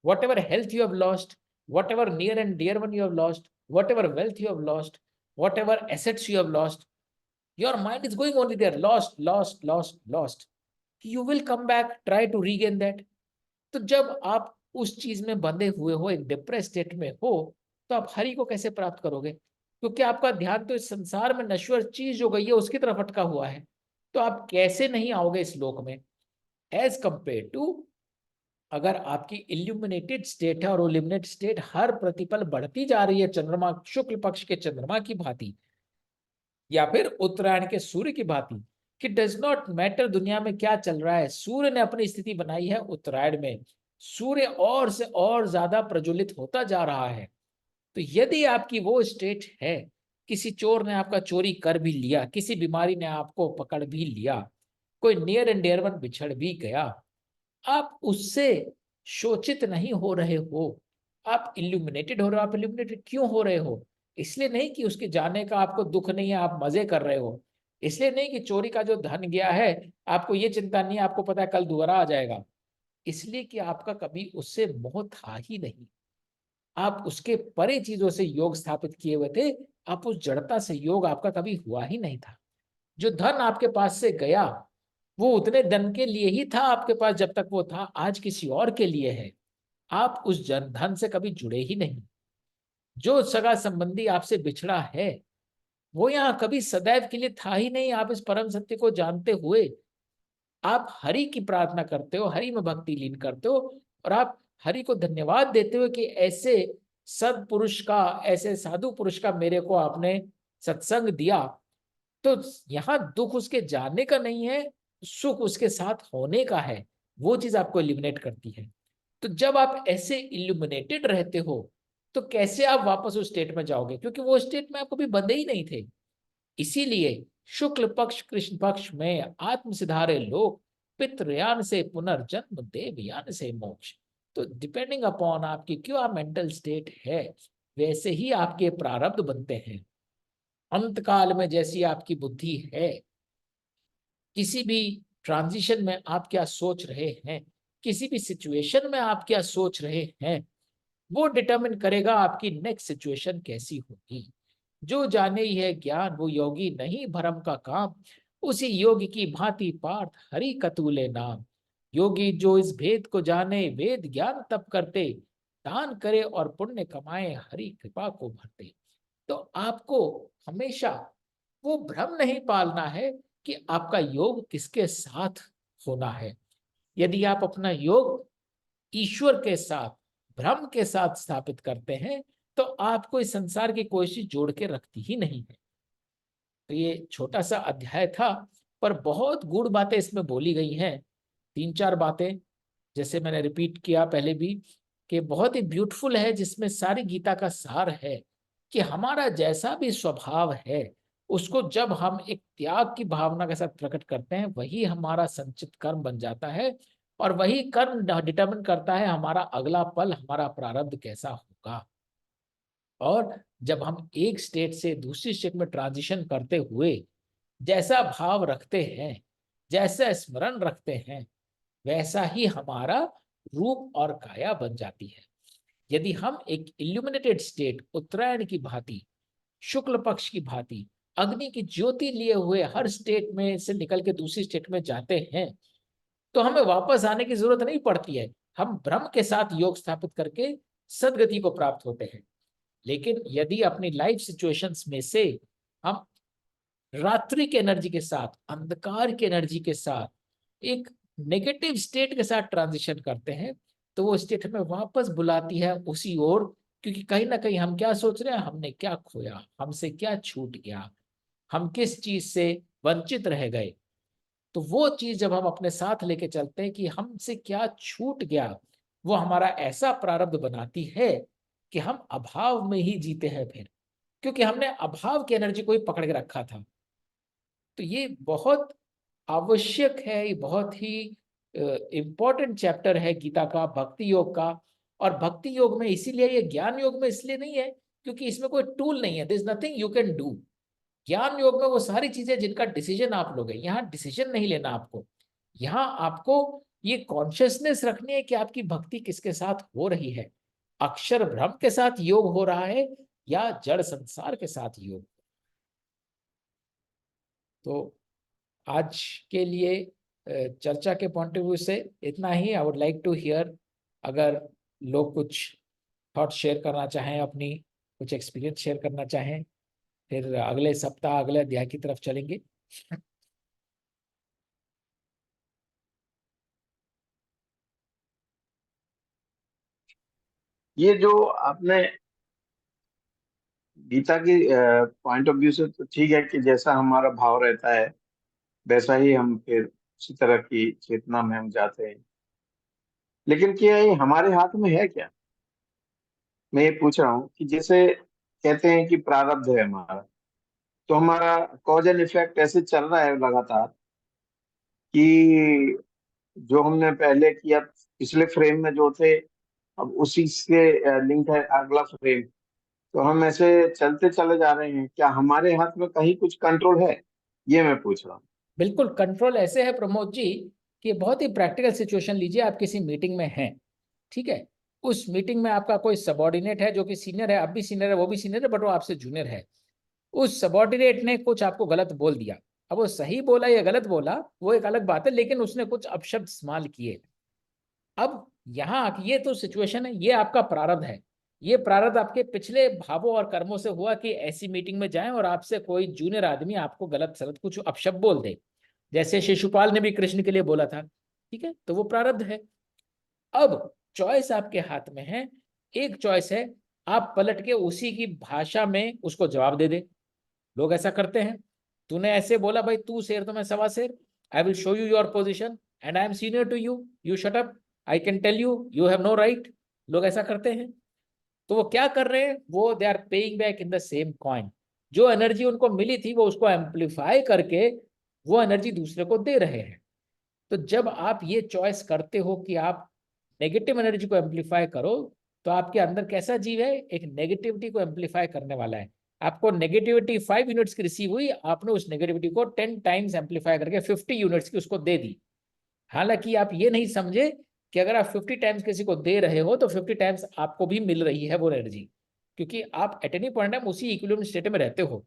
Whatever health you have lost, whatever near and dear one you have lost, whatever wealth you have lost, whatever assets you have lost, your mind is going only there, lost, lost, lost, lost. You will come back, try to regain that. तो जब आप उस चीज में बंधे हुए हो, एक डिप्रेस स्टेट में हो, तो आप हरि को कैसे प्राप्त करोगे? क्योंकि आपका ध्यान तो इस संसार में नश्वर चीज जो गई है उसकी तरफ अटका हुआ है। तो आप कैसे नहीं आओगे इस लोक में, एज कंपेयर टू अगर आपकी इल्यूमिनेटेड स्टेट है और इल्यूमिनेटेड स्टेट हर प्रतिपल बढ़ती जा रही है चंद्रमा, शुक्ल पक्ष के चंद्रमा की भांति, या फिर उत्तरायण के सूर्य की भांति, कि डज नॉट मैटर दुनिया में क्या चल रहा है, सूर्य ने अपनी स्थिति बनाई है उत्तरायण में, सूर्य और से और ज्यादा प्रज्वलित होता जा रहा है। तो यदि आपकी वो स्टेट है, किसी चोर ने आपका चोरी कर भी लिया, किसी बीमारी ने आपको पकड़ भी लिया, कोई नियर एंड डियर वन बिछड़ भी गया, आप उससे शोचित नहीं हो रहे हो, आप इल्यूमिनेटेड हो रहे हो। आप इल्यूमिनेटेड क्यों हो रहे हो? इसलिए नहीं कि उसके जाने का आपको दुख नहीं है, आप मजे कर रहे हो। इसलिए नहीं कि चोरी का जो धन गया है आपको ये चिंता नहीं है, आपको पता है कल दोबारा आ जाएगा। इसलिए कि आपका कभी उससे मोह था ही नहीं, आप उसके परे चीजों से योग स्थापित किए हुए थे, आप उस जड़ता से योग आपका कभी हुआ ही नहीं था। जो धन आपके पास से गया वो उतने धन के लिए ही था आपके पास जब तक वो था, आज किसी और के लिए है। आप उस जन धन से कभी जुड़े ही नहीं। जो सगा संबंधी आपसे बिछड़ा है वो यहाँ कभी सदैव के लिए था ही नहीं। आप इस परम सत्य को जानते हुए आप हरि की प्रार्थना करते हो, हरि में भक्ति लीन करते हो, और आप हरि को धन्यवाद देते हो कि ऐसे सत्पुरुष का, ऐसे साधु पुरुष का मेरे को आपने सत्संग दिया। तो यहाँ दुख उसके जाने का नहीं है, सुख उसके साथ होने का है। वो चीज आपको इल्यूमिनेट करती है। तो जब आप ऐसे इल्यूमिनेटेड रहते हो तो कैसे आप वापस उस स्टेट में जाओगे, क्योंकि वो स्टेट में आप कभी बंधे ही नहीं थे। इसीलिए शुक्ल पक्ष कृष्ण पक्ष में आत्म सिधारे लोग, पितृयान से पुनर्जन्म देवयान से मोक्ष। तो डिपेंडिंग अपॉन आपकी क्या मेंटल स्टेट है वैसे ही आपके प्रारब्ध बनते हैं। अंत काल में जैसी आपकी बुद्धि है, किसी भी ट्रांजिशन में आप क्या सोच रहे हैं, किसी भी सिचुएशन में आप क्या सोच रहे हैं, वो डिटरमिन करेगा आपकी नेक्स्ट सिचुएशन कैसी होगी। जो जाने ही है ज्ञान वो योगी नहीं भरम का काम, उसी योगी की भांति पार्थ हरि कतूले नाम। योगी जो इस भेद को जाने वेद ज्ञान तप करते, दान करे और पुण्य कमाए हरि कृपा को भरते। तो आपको हमेशा वो भ्रम नहीं पालना है कि आपका योग किसके साथ होना है। यदि आप अपना योग ईश्वर के साथ, ब्रह्म के साथ स्थापित करते हैं, तो आपको इस संसार की कोई चीज जोड़ के रखती ही नहीं है। तो ये छोटा सा अध्याय था, पर बहुत गूढ़ बातें इसमें बोली गई हैं। 3-4 बातें, जैसे मैंने रिपीट किया पहले भी, कि बहुत ही ब्यूटीफुल है, जिसमें सारी गीता का सार है कि हमारा जैसा भी स्वभाव है, उसको जब हम एक त्याग की भावना के साथ प्रकट करते हैं, वही हमारा संचित कर्म बन जाता है, और वही कर्म डिटरमिन करता है हमारा अगला पल, हमारा प्रारब्ध कैसा होगा। और जब हम एक स्टेट से दूसरी स्टेट में ट्रांजिशन करते हुए जैसा भाव रखते हैं, जैसा स्मरण रखते हैं, वैसा ही हमारा रूप और काया बन जाती है। यदि हम एक इल्यूमिनेटेड स्टेट, उत्तरायण की भांति, शुक्ल पक्ष की भांति, अग्नि की ज्योति लिए हुए हर स्टेट में से निकल के दूसरी स्टेट में जाते हैं, तो हमें वापस आने की जरूरत नहीं पड़ती है। हम ब्रह्म के साथ योग स्थापित करके सदगति को प्राप्त होते हैं। लेकिन यदि अपनी लाइफ सिचुएशंस में से हम रात्रि के एनर्जी के साथ, अंधकार की एनर्जी के साथ, एक नेगेटिव स्टेट के साथ ट्रांजिशन करते हैं, तो वो स्टेट हमें वापस बुलाती है उसी ओर। क्योंकि कहीं ना कहीं हम क्या सोच रहे हैं, हमने क्या खोया, हमसे क्या छूट गया, हम किस चीज से वंचित रह गए। तो वो चीज जब हम अपने साथ लेके चलते हैं कि हमसे क्या छूट गया, वो हमारा ऐसा प्रारब्ध बनाती है कि हम अभाव में ही जीते हैं फिर, क्योंकि हमने अभाव की एनर्जी को ही पकड़ के रखा था। तो ये बहुत आवश्यक है, ये बहुत ही इम्पोर्टेंट चैप्टर है गीता का, भक्ति योग का। और भक्ति योग में इसीलिए, ये ज्ञान योग में इसलिए नहीं है क्योंकि इसमें कोई टूल नहीं है, this nothing you can do. ज्ञान योग में वो सारी चीजें जिनका डिसीजन आप लोगे, यहाँ डिसीजन नहीं लेना आपको। यहाँ आपको ये कॉन्शियसनेस रखनी है कि आपकी भक्ति किसके साथ हो रही है, अक्षर ब्रह्म के साथ योग हो रहा है या जड़ संसार के साथ योग। तो आज के लिए चर्चा के पॉइंट ऑफ व्यू से इतना ही। I would like to hear, अगर लोग कुछ थॉट शेयर करना चाहें, अपनी कुछ एक्सपीरियंस शेयर करना चाहें, फिर अगले सप्ताह अगले अध्याय की तरफ चलेंगे। ये जो आपने गीता की पॉइंट ऑफ व्यू से तो ठीक है कि जैसा हमारा भाव रहता है वैसा ही हम फिर उसी तरह की चेतना में हम जाते हैं। लेकिन क्या ये हमारे हाथ में है क्या? मैं ये पूछ रहा हूँ कि जैसे कहते हैं कि प्रारब्ध है हमारा, तो हमारा कॉज एंड इफेक्ट ऐसे चल रहा है लगातार कि जो हमने पहले किया पिछले फ्रेम में जो थे, अब उसी से लिंक है अगला फ्रेम। तो हम ऐसे चलते चले जा रहे हैं, क्या हमारे हाथ में कहीं कुछ कंट्रोल है? ये मैं पूछ रहा हूँ। बिल्कुल कंट्रोल ऐसे है प्रमोद जी, कि बहुत ही प्रैक्टिकल सिचुएशन लीजिए। आप किसी मीटिंग में हैं, ठीक है, उस मीटिंग में आपका कोई सबॉर्डिनेट है जो कि सीनियर है, आप भी सीनियर है, वो भी सीनियर है, बट वो आपसे जूनियर है। उस सबॉर्डिनेट ने कुछ आपको गलत बोल दिया। अब वो सही बोला या गलत बोला वो एक अलग बात है, लेकिन उसने कुछ अपशब्द इस्तेमाल किए। अब यहाँ ये तो सिचुएशन है, ये आपका प्रारब्ध है। ये प्रारब्ध आपके पिछले भावों और कर्मों से हुआ कि ऐसी मीटिंग में जाएं और आपसे कोई जूनियर आदमी आपको गलत सलत कुछ अपशब्द बोल दे, जैसे शिशुपाल ने भी कृष्ण के लिए बोला था। ठीक है, तो वो प्रारब्ध है। अब चॉइस आपके हाथ में है। एक चॉइस है, आप पलट के उसी की भाषा में उसको जवाब दे दे। लोग ऐसा करते हैं, तूने ऐसे बोला भाई, तू शेर तो मैं सवा शेर, I will show you your position and I am senior to you, you shut up, I can tell you, you have no right. लोग ऐसा करते हैं। तो वो क्या कर रहे हैं, वो they are paying back in the same coin. जो एनर्जी उनको मिली थी वो उसको एम्पलीफाई करके वो एनर्जी दूसरे को दे रहे हैं। तो जब आप ये चॉइस करते हो कि आप नेगेटिव एनर्जी को एम्पलीफाई करो, तो आपके अंदर कैसा जीव है, एक नेगेटिविटी को एम्पलीफाई करने वाला है। आपको नेगेटिविटी 5 यूनिट्स की रिसीव हुई, आपने उस नेगेटिविटी को 10 टाइम्स एम्पलीफाई करके 50 यूनिट्स की उसको दे दी। हालांकि आप ये नहीं समझे कि अगर आप 50 टाइम्स किसी को दे रहे हो तो 50 टाइम्स आपको भी मिल रही है वो एनर्जी, क्योंकि आप एट एनी पॉइंट टाइम उसी इक्विलिब्रियम स्टेट में रहते हो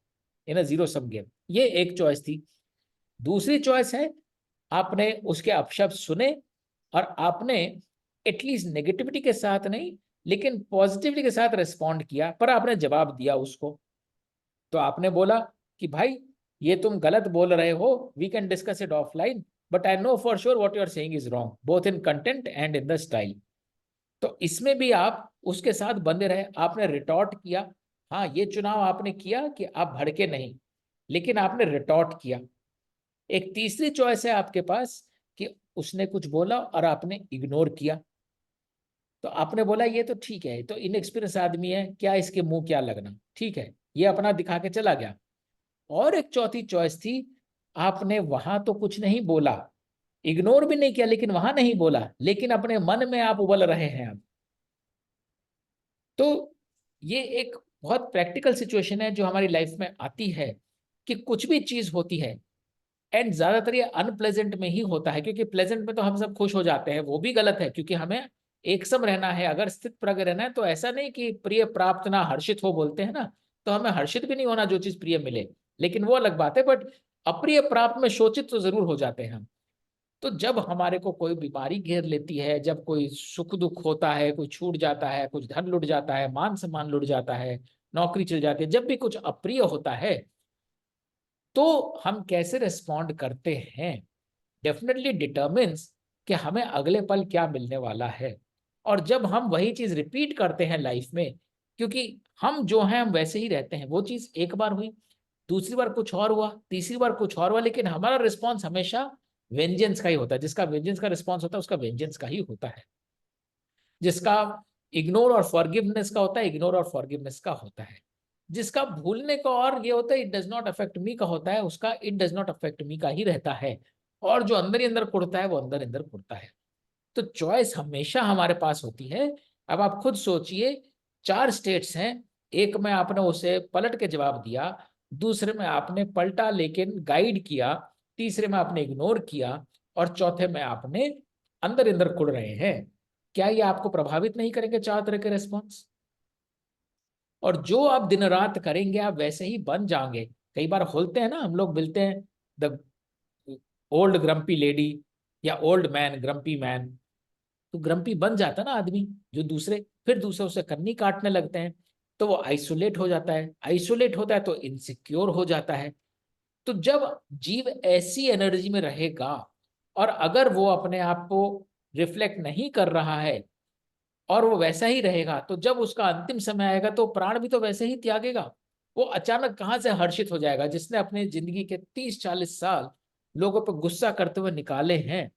इन अ जीरो सम गेम। ये एक चॉइस थी। दूसरी चॉइस है, आपने उसके अपशब्द सुने और आपने एटलीस्ट नेगेटिविटी के साथ नहीं लेकिन पॉजिटिविटी के साथ रिस्पॉन्ड किया, पर आपने जवाब दिया उसको। तो आपने बोला कि भाई ये तुम गलत बोल रहे हो, we can discuss it offline, but I know for sure what you are saying is wrong both in content and in the style. तो इसमें भी आप उसके साथ बंधे रहे, आपने रिटॉर्ट किया। हाँ, ये चुनाव आपने किया कि आप भड़के नहीं, लेकिन आपने रिटॉर्ट किया। एक तीसरी चॉइस है आपके पास कि उसने कुछ बोला और आपने इग्नोर किया। तो आपने बोला ये तो ठीक है, तो इनएक्सपीरियंस आदमी है, क्या इसके मुंह क्या लगना, ठीक है, ये अपना दिखा के चला गया। और एक चौथी चॉइस थी, आपने वहां तो कुछ नहीं बोला, इग्नोर भी नहीं किया, लेकिन वहां नहीं बोला, लेकिन अपने मन में आप उबल रहे हैं अब। तो ये एक बहुत प्रैक्टिकल सिचुएशन है जो हमारी लाइफ में आती है कि कुछ भी चीज होती है, एंड ज्यादातर ये अनप्लेजेंट में ही होता है, क्योंकि प्लेजेंट में तो हम सब खुश हो जाते हैं, वो भी गलत है, क्योंकि हमें एक सम रहना है। अगर स्थित प्रज्ञ रहना है तो ऐसा नहीं कि प्रिय प्राप्त ना हर्षित हो बोलते हैं ना, तो हमें हर्षित भी नहीं होना जो चीज प्रिय मिले, लेकिन वो अलग बात है। बट अप्रिय प्राप्त में शोचित तो जरूर हो जाते हैं हम। तो जब हमारे को कोई बीमारी घेर लेती है, जब कोई सुख दुख होता है, कोई छूट जाता है, कुछ धन लुट जाता है, मान सम्मान लुट जाता है, नौकरी चल जाती है, जब भी कुछ अप्रिय होता है, तो हम कैसे रिस्पॉन्ड करते हैं डेफिनेटली डिटर्मिन्स कि हमें अगले पल क्या मिलने वाला है। और जब हम वही चीज रिपीट करते हैं लाइफ में, क्योंकि हम जो हैं हम वैसे ही रहते हैं, वो चीज एक बार हुई, दूसरी बार कुछ और हुआ, तीसरी बार कुछ और हुआ, लेकिन हमारा रिस्पॉन्स हमेशा वेंजेंस का ही होता है। जिसका वेंजेंस का रिस्पॉन्स होता है उसका वेंजेंस का ही होता है। जिसका इग्नोर और फॉरगिवनेस का होता है, इग्नोर और फॉरगिवनेस का होता है। जिसका भूलने का और ये होता है it does not affect me का होता है, उसका it does not affect me का ही रहता है। और जो अंदर ही अंदर कुड़ता है वो अंदर अंदर कुड़ता है। तो चॉइस हमेशा हमारे पास होती है। अब आप खुद सोचिए, चार स्टेट्स हैं, एक में आपने उसे पलट के जवाब दिया, दूसरे में आपने पलटा लेकिन गाइड किया, तीसरे में आपने इग्नोर किया, और चौथे में आपने अंदर अंदर कुड़ रहे हैं। क्या ये आपको प्रभावित नहीं करेंगे चार तरह के रेस्पॉन्स? और जो आप दिन रात करेंगे आप वैसे ही बन जाएंगे। कई बार बोलते हैं ना, हम लोग मिलते हैं, द ओल्ड ग्रम्पी लेडी या ओल्ड मैन ग्रम्पी मैन। तो ग्रम्पी बन जाता ना आदमी, जो दूसरे फिर दूसरे उसे कन्नी काटने लगते हैं, तो वो आइसोलेट हो जाता है, आइसोलेट होता है तो इनसिक्योर हो जाता है। तो जब जीव ऐसी एनर्जी में रहेगा, और अगर वो अपने आप को रिफ्लेक्ट नहीं कर रहा है और वो वैसा ही रहेगा, तो जब उसका अंतिम समय आएगा तो प्राण भी तो वैसे ही त्यागेगा। वो अचानक कहां से हर्षित हो जाएगा? जिसने अपने जिंदगी के 30-40 साल लोगों पर गुस्सा करते हुए निकाले हैं,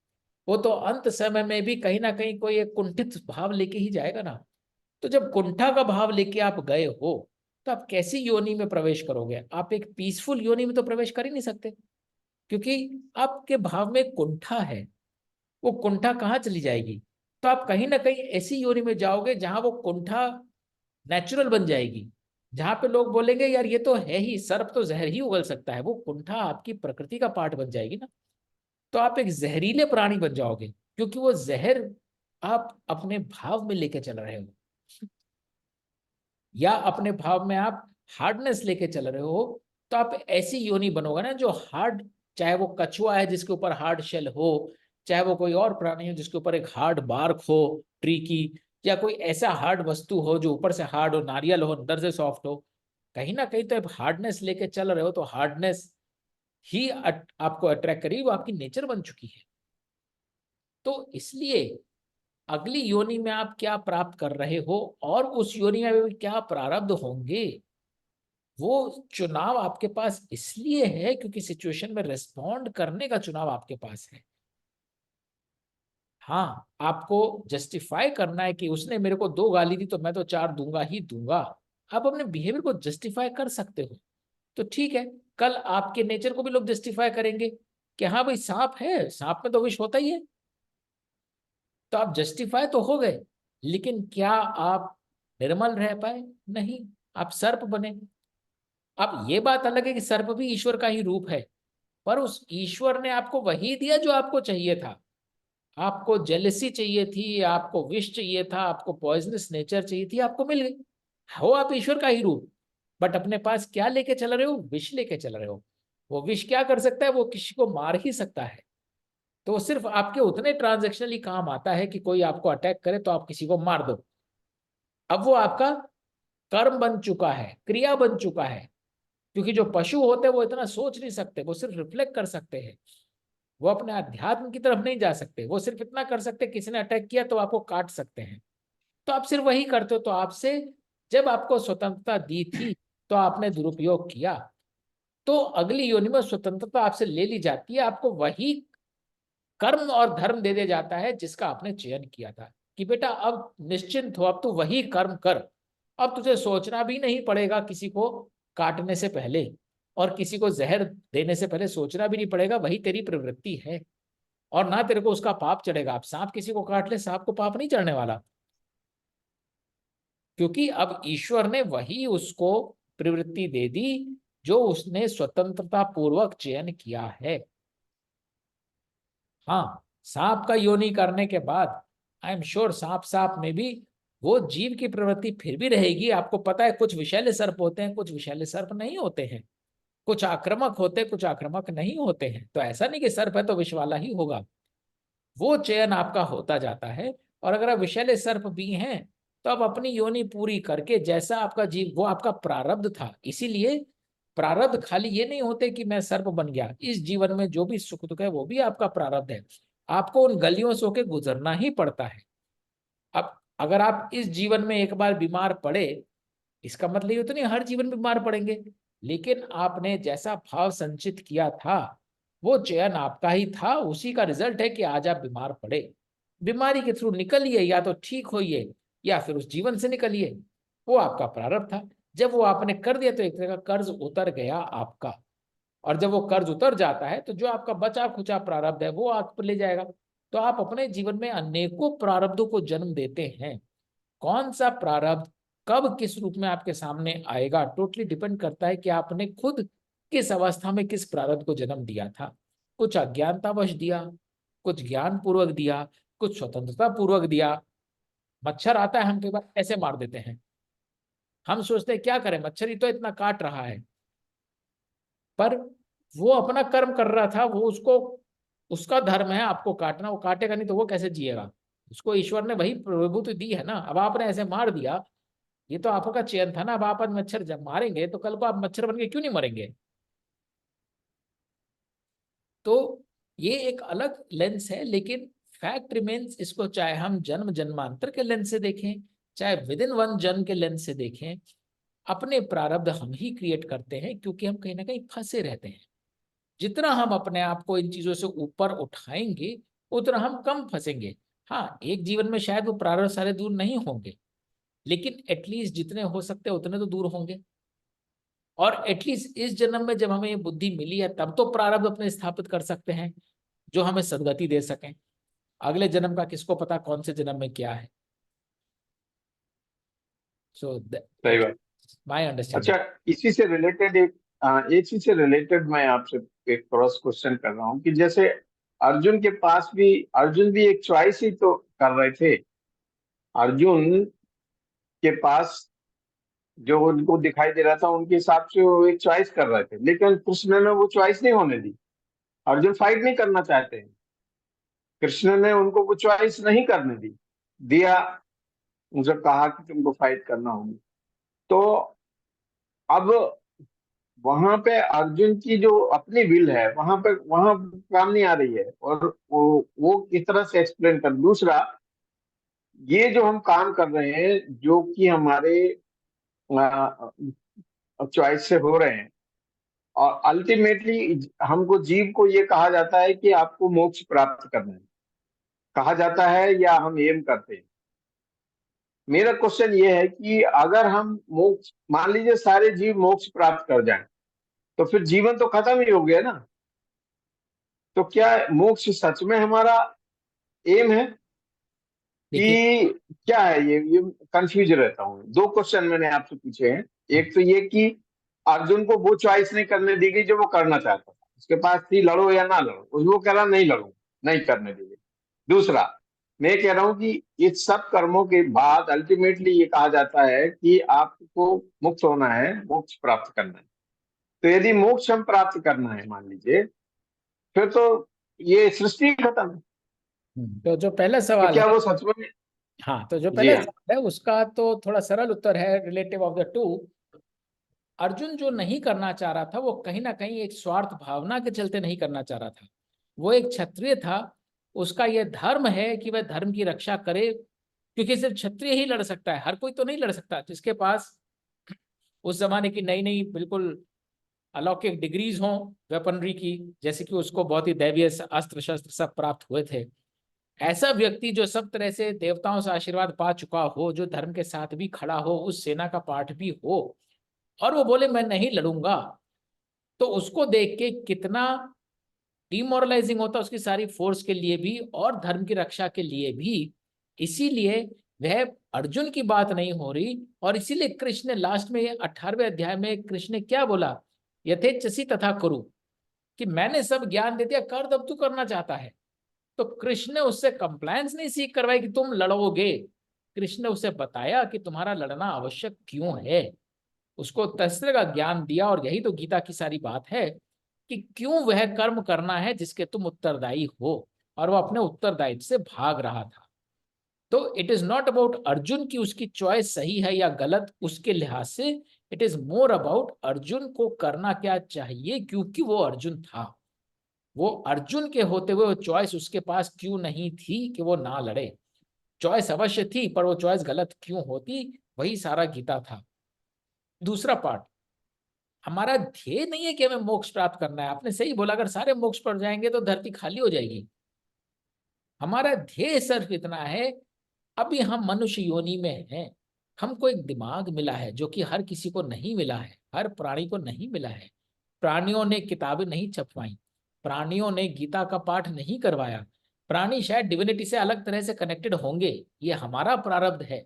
वो तो अंत समय में भी कहीं ना कहीं कोई एक कुंठित भाव लेके ही जाएगा ना। तो जब कुंठा का भाव लेके आप गए हो, तो आप कैसी योनि में प्रवेश करोगे? आप एक पीसफुल योनि में तो प्रवेश कर ही नहीं सकते, क्योंकि आपके भाव में कुंठा है। वो कुंठा कहाँ चली जाएगी? तो आप कहीं ना कहीं ऐसी योनि में जाओगे जहां वो कुंठा नेचुरल बन जाएगी, जहां पे लोग बोलेंगे यार ये तो है ही, सर्प तो जहर ही उगल सकता है। वो कुंठा आपकी प्रकृति का पार्ट बन जाएगी ना। तो आप एक जहरीले प्राणी बन जाओगे, क्योंकि वो जहर आप अपने भाव में लेके चल रहे हो, या अपने भाव में आप हार्डनेस लेके चल रहे हो। तो आप ऐसी योनि बनोगे ना जो हार्ड, चाहे वो कछुआ है जिसके ऊपर हार्ड शेल हो, चाहे वो कोई और प्राणी हो जिसके ऊपर एक हार्ड बार्क हो ट्री की, या कोई ऐसा हार्ड वस्तु हो जो ऊपर से हार्ड हो, नारियल हो अंदर से सॉफ्ट हो। कहीं ना कहीं तो आप हार्डनेस लेके चल रहे हो, तो हार्डनेस ही आपको अट्रैक्ट करेगी, वो आपकी नेचर बन चुकी है। तो इसलिए अगली योनि में आप क्या प्राप्त कर रहे हो और उस योनि में भी क्या प्रारब्ध होंगे, वो चुनाव आपके पास इसलिए है क्योंकि सिचुएशन में रिस्पॉन्ड करने का चुनाव आपके पास है। हाँ, आपको जस्टिफाई करना है कि उसने मेरे को 2 गाली दी तो मैं तो 4 दूंगा ही दूंगा। आप अपने बिहेवियर को जस्टिफाई कर सकते हो, तो ठीक है। कल आपके नेचर को भी लोग जस्टिफाई करेंगे कि हाँ भाई सांप है, सांप में तो विष होता ही है। तो आप जस्टिफाई तो हो गए, लेकिन क्या आप निर्मल रह पाए? नहीं, आप सर्प बने। अब ये बात अलग है कि सर्प भी ईश्वर का ही रूप है, पर उस ईश्वर ने आपको वही दिया जो आपको चाहिए था। आपको जेलसी चाहिए थी, आपको विष चाहिए था, आपको पॉइजनस नेचर चाहिए थी, आपको मिल गई। हो आप ईश्वर का ही रूप, बट अपने पास क्या लेके चल रहे हो? विष लेके चल रहे हो। वो विष क्या कर सकता है? वो किसी को मार ही सकता है। तो वो सिर्फ आपके उतने ट्रांजेक्शनली काम आता है कि कोई आपको अटैक करे तो आप किसी को मार दो। अब वो आपका कर्म बन चुका है, क्रिया बन चुका है। क्योंकि जो पशु होते हैं वो इतना सोच नहीं सकते, वो सिर्फ रिफ्लेक्ट कर सकते हैं, वो अपने अध्यात्म की तरफ नहीं जा सकते, वो सिर्फ इतना कर सकते किसी ने अटैक किया तो आपको काट सकते हैं। तो आप सिर्फ वही करते हो। तो आपसे जब आपको स्वतंत्रता दी थी तो आपने दुरुपयोग किया, तो अगली योनि में स्वतंत्रता आपसे ले ली जाती है, आपको वही कर्म और धर्म दे दिया जाता है जिसका आपने चयन किया था, कि बेटा अब निश्चिंत हो, अब तू वही कर्म कर, अब तुझे सोचना भी नहीं पड़ेगा किसी को काटने से पहले, और किसी को जहर देने से पहले सोचना भी नहीं पड़ेगा, वही तेरी प्रवृत्ति है, और ना तेरे को उसका पाप चढ़ेगा। अब सांप किसी को काट ले, सांप को पाप नहीं चढ़ने वाला, क्योंकि अब ईश्वर ने वही उसको प्रवृत्ति दे दी जो उसने स्वतंत्रता पूर्वक चयन किया है। हाँ, सांप का योनि करने के बाद आई एम श्योर सांप सांप में भी वो जीव की प्रवृत्ति फिर भी रहेगी। आपको पता है कुछ विषैले सर्प होते हैं, कुछ विषैले सर्प नहीं होते हैं, कुछ आक्रामक होते हैं, कुछ आक्रामक नहीं होते हैं। तो ऐसा नहीं कि सर्प है तो विष वाला ही होगा, वो चयन आपका होता जाता है। और अगर आप विषैले सर्प भी हैं तो आप अपनी योनि पूरी करके, जैसा आपका जीव, वो आपका प्रारब्ध था। इसीलिए प्रारब्ध खाली ये नहीं होते कि मैं सर्प बन गया, इस जीवन में जो भी सुख दुख है वो भी आपका प्रारब्ध है, आपको उन गलियों से होके गुजरना ही पड़ता है। अब अगर आप इस जीवन में एक बार बीमार पड़े, इसका मतलब ये तो नहीं हर जीवन में बीमार पड़ेंगे, लेकिन आपने जैसा भाव संचित किया था वो चयन आपका ही था, उसी का रिजल्ट है कि आज आप बीमार पड़े। बीमारी के थ्रू निकलिए, या तो ठीक होइए या फिर उस जीवन से निकलिए, वो आपका प्रारब्ध था। जब वो आपने कर दिया तो एक तरह का कर्ज उतर गया आपका, और जब वो कर्ज उतर जाता है तो जो आपका बचा खुचा प्रारब्ध है वो आप ले जाएगा। तो आप अपने जीवन में अनेकों प्रारब्धों को जन्म देते हैं। कौन सा प्रारब्ध कब किस रूप में आपके सामने आएगा टोटली डिपेंड करता है कि आपने खुद किस अवस्था में किस प्रारब्ध को जन्म दिया था। कुछ अज्ञानतावश दिया, कुछ ज्ञान पूर्वक दिया, कुछ स्वतंत्रता पूर्वक दिया। मच्छर आता है, हम कई बार ऐसे मार देते हैं, हम सोचते हैं क्या करें, मच्छर ही तो इतना काट रहा है, पर वो अपना कर्म कर रहा था, वो उसको, उसका धर्म है आपको काटना, वो काटेगा नहीं तो वो कैसे जिएगा। उसको ईश्वर ने वही प्रभुत्व दी है ना। अब आपने ऐसे मार दिया, ये तो आपका चयन था ना। अब आप आज मच्छर जब मारेंगे तो कल को आप मच्छर बन के क्यों नहीं मरेंगे। तो ये एक अलग लेंस है, लेकिन फैक्ट रिमेन्स, इसको चाहे हम जन्म जन्मांतर के लेंस से देखें, चाहे विद इन वन जन्म के लेंस से देखें, अपने प्रारब्ध हम ही क्रिएट करते हैं, क्योंकि हम कहीं ना कहीं फंसे रहते हैं। जितना हम अपने आप को इन चीजों से ऊपर उठाएंगे उतना हम कम फंसेंगे। हाँ, एक जीवन में शायद वो प्रारब्ध सारे दूर नहीं होंगे, लेकिन एटलीस्ट जितने हो सकते हैं उतने तो दूर होंगे। और एटलीस्ट इस जन्म में जब हमें ये बुद्धि मिली है तब तो प्रारब्ध अपने स्थापित कर सकते हैं जो हमें सदगति दे सकें। अगले जन्म का किसको पता कौन से जन्म में क्या है। सो सही बात। माय अच्छा, अंडरस्टैंडिंग। इसी से रिलेटेड एक चीज से रिलेटेड मैं आपसे एक क्रॉस क्वेश्चन कर रहा हूँ कि जैसे अर्जुन के पास भी, अर्जुन भी एक चॉइस ही तो कर रहे थे। अर्जुन के पास जो उनको दिखाई दे रहा था उनके हिसाब से वो एक चॉइस कर रहे थे, लेकिन कृष्ण ने वो चॉइस नहीं होने दी। अर्जुन फाइट नहीं करना चाहते हैं, कृष्ण ने उनको वो चॉइस नहीं करने दी, दिया, उनसे कहा कि तुमको फाइट करना होगा। तो अब वहां पे अर्जुन की जो अपनी विल है वहां पे, वहां काम नहीं आ रही है, और वो किस तरह से एक्सप्लेन कर। दूसरा, ये जो हम काम कर रहे हैं जो कि हमारे चॉइस से हो रहे हैं, और अल्टीमेटली हमको, जीव को ये कहा जाता है कि आपको मोक्ष प्राप्त करना है, कहा जाता है, या हम एम करते हैं। मेरा क्वेश्चन ये है कि अगर हम मोक्ष, मान लीजिए सारे जीव मोक्ष प्राप्त कर जाएं, तो फिर जीवन तो खत्म ही हो गया ना। तो क्या मोक्ष सच में हमारा एम है देखिए, कि क्या है? ये कंफ्यूज रहता हूँ। दो क्वेश्चन मैंने आपसे पूछे हैं। एक तो ये कि अर्जुन को वो चॉइस नहीं करने दी गई जो वो करना चाहता था, उसके पास थी लड़ो या ना लड़ो, वो कह रहा नहीं लड़ू, नहीं करने दी गई। दूसरा, मैं कह रहा हूं कि इस सब कर्मों के बाद अल्टीमेटली ये कहा जाता है कि आपको मुक्त होना है, मोक्ष प्राप्त करना है। तो यदि मोक्ष हम प्राप्त करना है मान लीजिए, फिर तो ये सृष्टि खत्म है। तो जो पहला तो सवाल क्या है, वो सच में? हाँ, तो जो जी पहला हाँ। सवाल है उसका तो थोड़ा सरल उत्तर है, relative of the two. Arjun जो नहीं करना चाह रहा था वो कहीं ना कहीं एक स्वार्थ भावना के चलते नहीं करना चाह रहा था। वो एक क्षत्रिय था, उसका यह धर्म है कि वह धर्म की रक्षा करे, क्योंकि सिर्फ क्षत्रिय ही लड़ सकता है, हर कोई तो नहीं लड़ सकता। जिसके पास उस जमाने की नई नई बिल्कुल अलौकिक डिग्रीज हों वेपनरी की, जैसे कि उसको बहुत ही दैवीय अस्त्र शस्त्र सब प्राप्त हुए थे, ऐसा व्यक्ति जो सब तरह से देवताओं से आशीर्वाद पा चुका हो, जो धर्म के साथ भी खड़ा हो, उस सेना का पार्ट भी हो, और वो बोले मैं नहीं लड़ूंगा, तो उसको देख के कितना डिमोरलाइजिंग होता उसकी सारी फोर्स के लिए भी और धर्म की रक्षा के लिए भी। इसीलिए वह अर्जुन की बात नहीं हो रही, और इसीलिए कृष्ण ने लास्ट में 18वें अध्याय में कृष्ण ने क्या बोला, यथेच्छसी तथा कुरु, कि मैंने सब ज्ञान दे दिया, कर अब तू करना चाहता है। तो कृष्ण ने उससे कंप्लायंस नहीं सीख करवाई कि तुम लड़ोगे, कृष्ण ने उसे बताया कि तुम्हारा लड़ना आवश्यक क्यों है, उसको तस्त्र का ज्ञान दिया। और यही तो गीता की सारी बात है कि क्यों वह कर्म करना है जिसके तुम उत्तरदायी हो, और वो अपने उत्तरदायित्व से भाग रहा था। तो it is not about Arjun की उसकी चॉइस सही है या गलत उसके लिहाज से, it is more about Arjun को करना क्या चाहिए, क्योंकि वो अर्जुन था। वो अर्जुन के होते हुए वो चॉइस उसके पास क्यों नहीं थी कि वो ना लड़े। चॉइस अवश्य थी, पर वो चॉइस गलत क्यों होती, वही सारा गीता था। दूसरा पार्ट, हमारा ध्येय नहीं है कि हमें मोक्ष प्राप्त करना है। आपने सही बोला, अगर सारे मोक्ष पर जाएंगे तो धरती खाली हो जाएगी। हमारा ध्येय सिर्फ इतना है, अभी हम मनुष्य योनि में हैं, हमको एक दिमाग मिला है जो कि हर किसी को नहीं मिला है, हर प्राणी को नहीं मिला है। प्राणियों ने किताबें नहीं छपवाई, प्राणियों ने गीता का पाठ नहीं करवाया, प्राणी शायद डिविनिटी से अलग तरह से कनेक्टेड होंगे, ये हमारा प्रारब्ध है।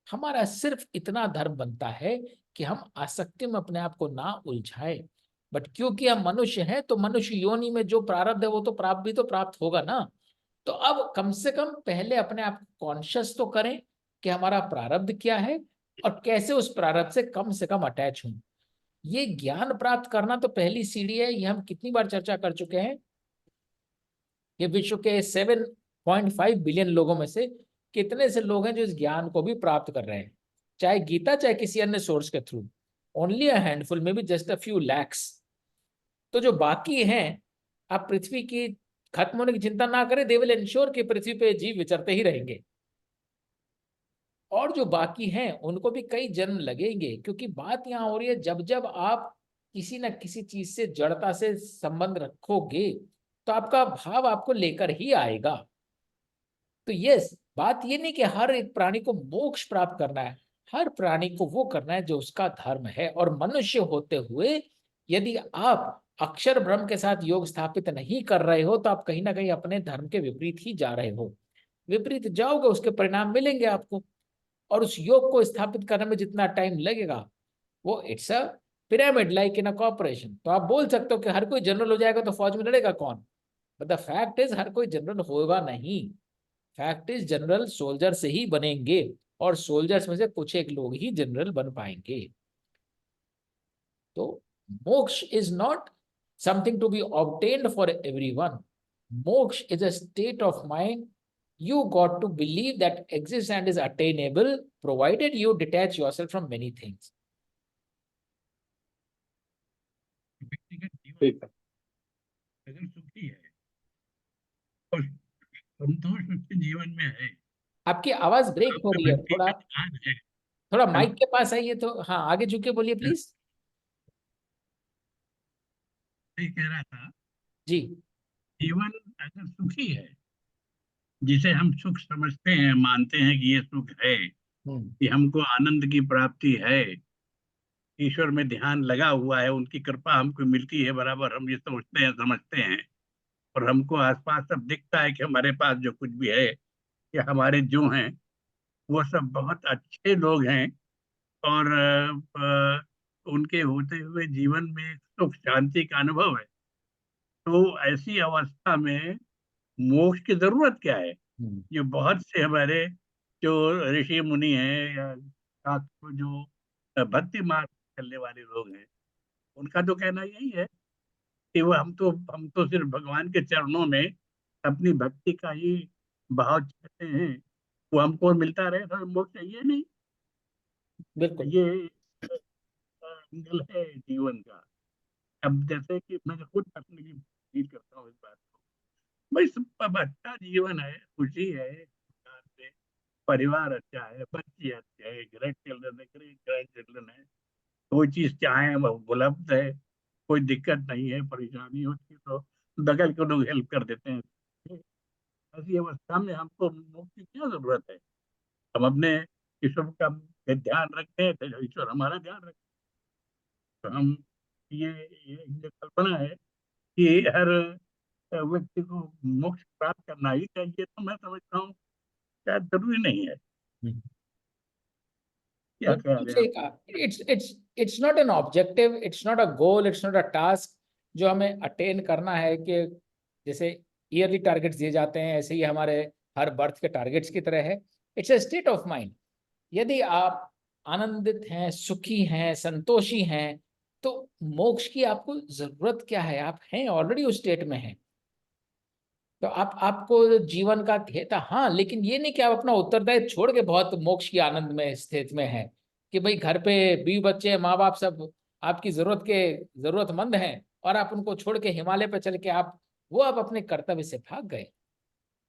हमारा सिर्फ इतना धर्म बनता है कि हम आसक्ति में अपने आप को ना उलझाए। बट क्योंकि हम मनुष्य हैं, तो मनुष्य योनि में जो प्रारब्ध है वो तो प्राप्त भी तो प्राप्त होगा ना। तो अब कम से कम पहले अपने आप को कॉन्शियस तो करें कि हमारा प्रारब्ध क्या है, और कैसे उस प्रारब्ध से कम अटैच हूं। ये ज्ञान प्राप्त करना तो पहली सीढ़ी है, ये हम कितनी बार चर्चा कर चुके हैं। ये विश्व के 7.5 बिलियन लोगों में से कितने से लोग हैं जो इस ज्ञान को भी प्राप्त कर रहे हैं, चाहे गीता चाहे किसी अन्य सोर्स के थ्रू। ओनली अ हैंडफुल में भी, जस्ट अ फ्यू लैक्स। तो जो बाकी हैं, आप पृथ्वी की खत्म होने की चिंता ना करें, दे विल इंश्योर कि पृथ्वी पे जीव विचरते ही रहेंगे। और जो बाकी हैं उनको भी कई जन्म लगेंगे, क्योंकि बात यहां हो रही है, जब जब आप किसी न किसी चीज से जड़ता से संबंध रखोगे, तो आपका भाव आपको लेकर ही आएगा। तो यस, बात ये नहीं कि हर एक प्राणी को मोक्ष प्राप्त करना है, हर प्राणी को वो करना है जो उसका धर्म है। और मनुष्य होते हुए यदि आप अक्षर ब्रह्म के साथ योग स्थापित नहीं कर रहे हो, तो आप कहीं ना कहीं अपने धर्म के विपरीत ही जा रहे हो। विपरीत जाओगे, उसके परिणाम मिलेंगे आपको। और उस योग को स्थापित करने में जितना टाइम लगेगा, वो it's a pyramid like in a corporation. तो आप बोल सकते हो कि हर कोई जनरल हो जाएगा तो फौज में लड़ेगा कौन, बट द फैक्ट इज हर कोई जनरल होगा नहीं। फैक्ट इज जनरल सोल्जर से ही बनेंगे, और सोल्जर्स में से कुछ एक लोग ही जनरल बन पाएंगे। तो moksha is not something to be obtained for everyone. Moksha is a state of mind you got to believe that exists and is attainable, provided you detach yourself from many things. व्यक्तिगत जीवन ठीक है। अगर सुखी है और संतोष उसके जीवन में है, आपकी आवाज ब्रेक हो आपका रही है, थोड़ा व्यक्तिगत ज्ञान है। थोड़ा हेलो, माइक के पास आइए, तो हाँ आगे झुके बोलिए प्लीज। मैं कह रहा था, जी। जीवन अगर सुखी है, जिसे हम सुख समझते हैं, मानते हैं कि ये सुख है, हम्म। कि हमको आनंद की प्राप्ति है, ईश्वर में ध्यान लगा हुआ है, उनकी कृपा हमको मिलती है बराबर, हम ये सोचते हैं, समझते हैं, और हमको आसपास सब दिखता है कि हमारे पास जो कुछ भी है या हमारे जो हैं वो सब बहुत अच्छे लोग हैं, और उनके होते हुए जीवन में सुख शांति का अनुभव है। तो ऐसी अवस्था में मोक्ष की जरूरत क्या है? हम्म। ये बहुत से हमारे जो ऋषि मुनि हैं या साथ में जो भक्ति मार्ग चलने वाले लोग हैं, उनका तो कहना यही है कि वो हम तो सिर्फ भगवान के चरणों में अपनी भक्ति का ही भाव चाहते हैं, वो हमको मिलता रहे, तो मोक्ष चाहिए नहीं। बिल्कुल। ये एंगल है जीवन का। अब जैसे कि मैं खुद पर्सनली फील करता हूँ इस बात को, भाई सब अच्छा जीवन है, खुशी है, प्रकार से परिवार अच्छा है, बच्चे अच्छे है, ग्रैंड चिल्ड्रन है, ग्रेट ग्रैंड चिल्ड्रन है, कोई चीज चाहे वो उपलब्ध है, कोई दिक्कत नहीं है, परेशानी होती है तो बगल के लोग हेल्प कर देते हैं। ऐसी अवस्था में हमको मोक्ष की क्या जरूरत है? हम अपने ईश्वर का ध्यान रखते हैं तो ईश्वर हमारा ध्यान रखते हैं। तो हम ये जो कल्पना है कि हर व्यक्ति को मोक्ष प्राप्त करना ही चाहिए, तो मैं समझता हूँ शायद जरूरी नहीं है। क्या कह बिल्कुल रहे हैं सही आप? कहा। It's not an objective, it's not a goal, it's not a task जो हमें अटेन करना है कि जैसे ईयरली टारगेट्स दिए जाते हैं ऐसे ही हमारे हर बर्थ के टारगेट्स की तरह है। It's a state of mind. यदि आप आनंदित हैं, सुखी हैं, संतोषी हैं, तो मोक्ष की आपको जरूरत क्या है? आप हैं ऑलरेडी उस स्टेट में हैं। तो आपको जीवन का था, हाँ, लेकिन ये नहीं कि आप अपना उत्तरदायित्व छोड़ के बहुत मोक्ष की आनंद में स्थित में है कि भाई घर पे बीवी बच्चे माँ बाप सब आपकी जरूरतमंद हैं और आप उनको छोड़ के हिमालय पर चल के आप अपने कर्तव्य से भाग गए।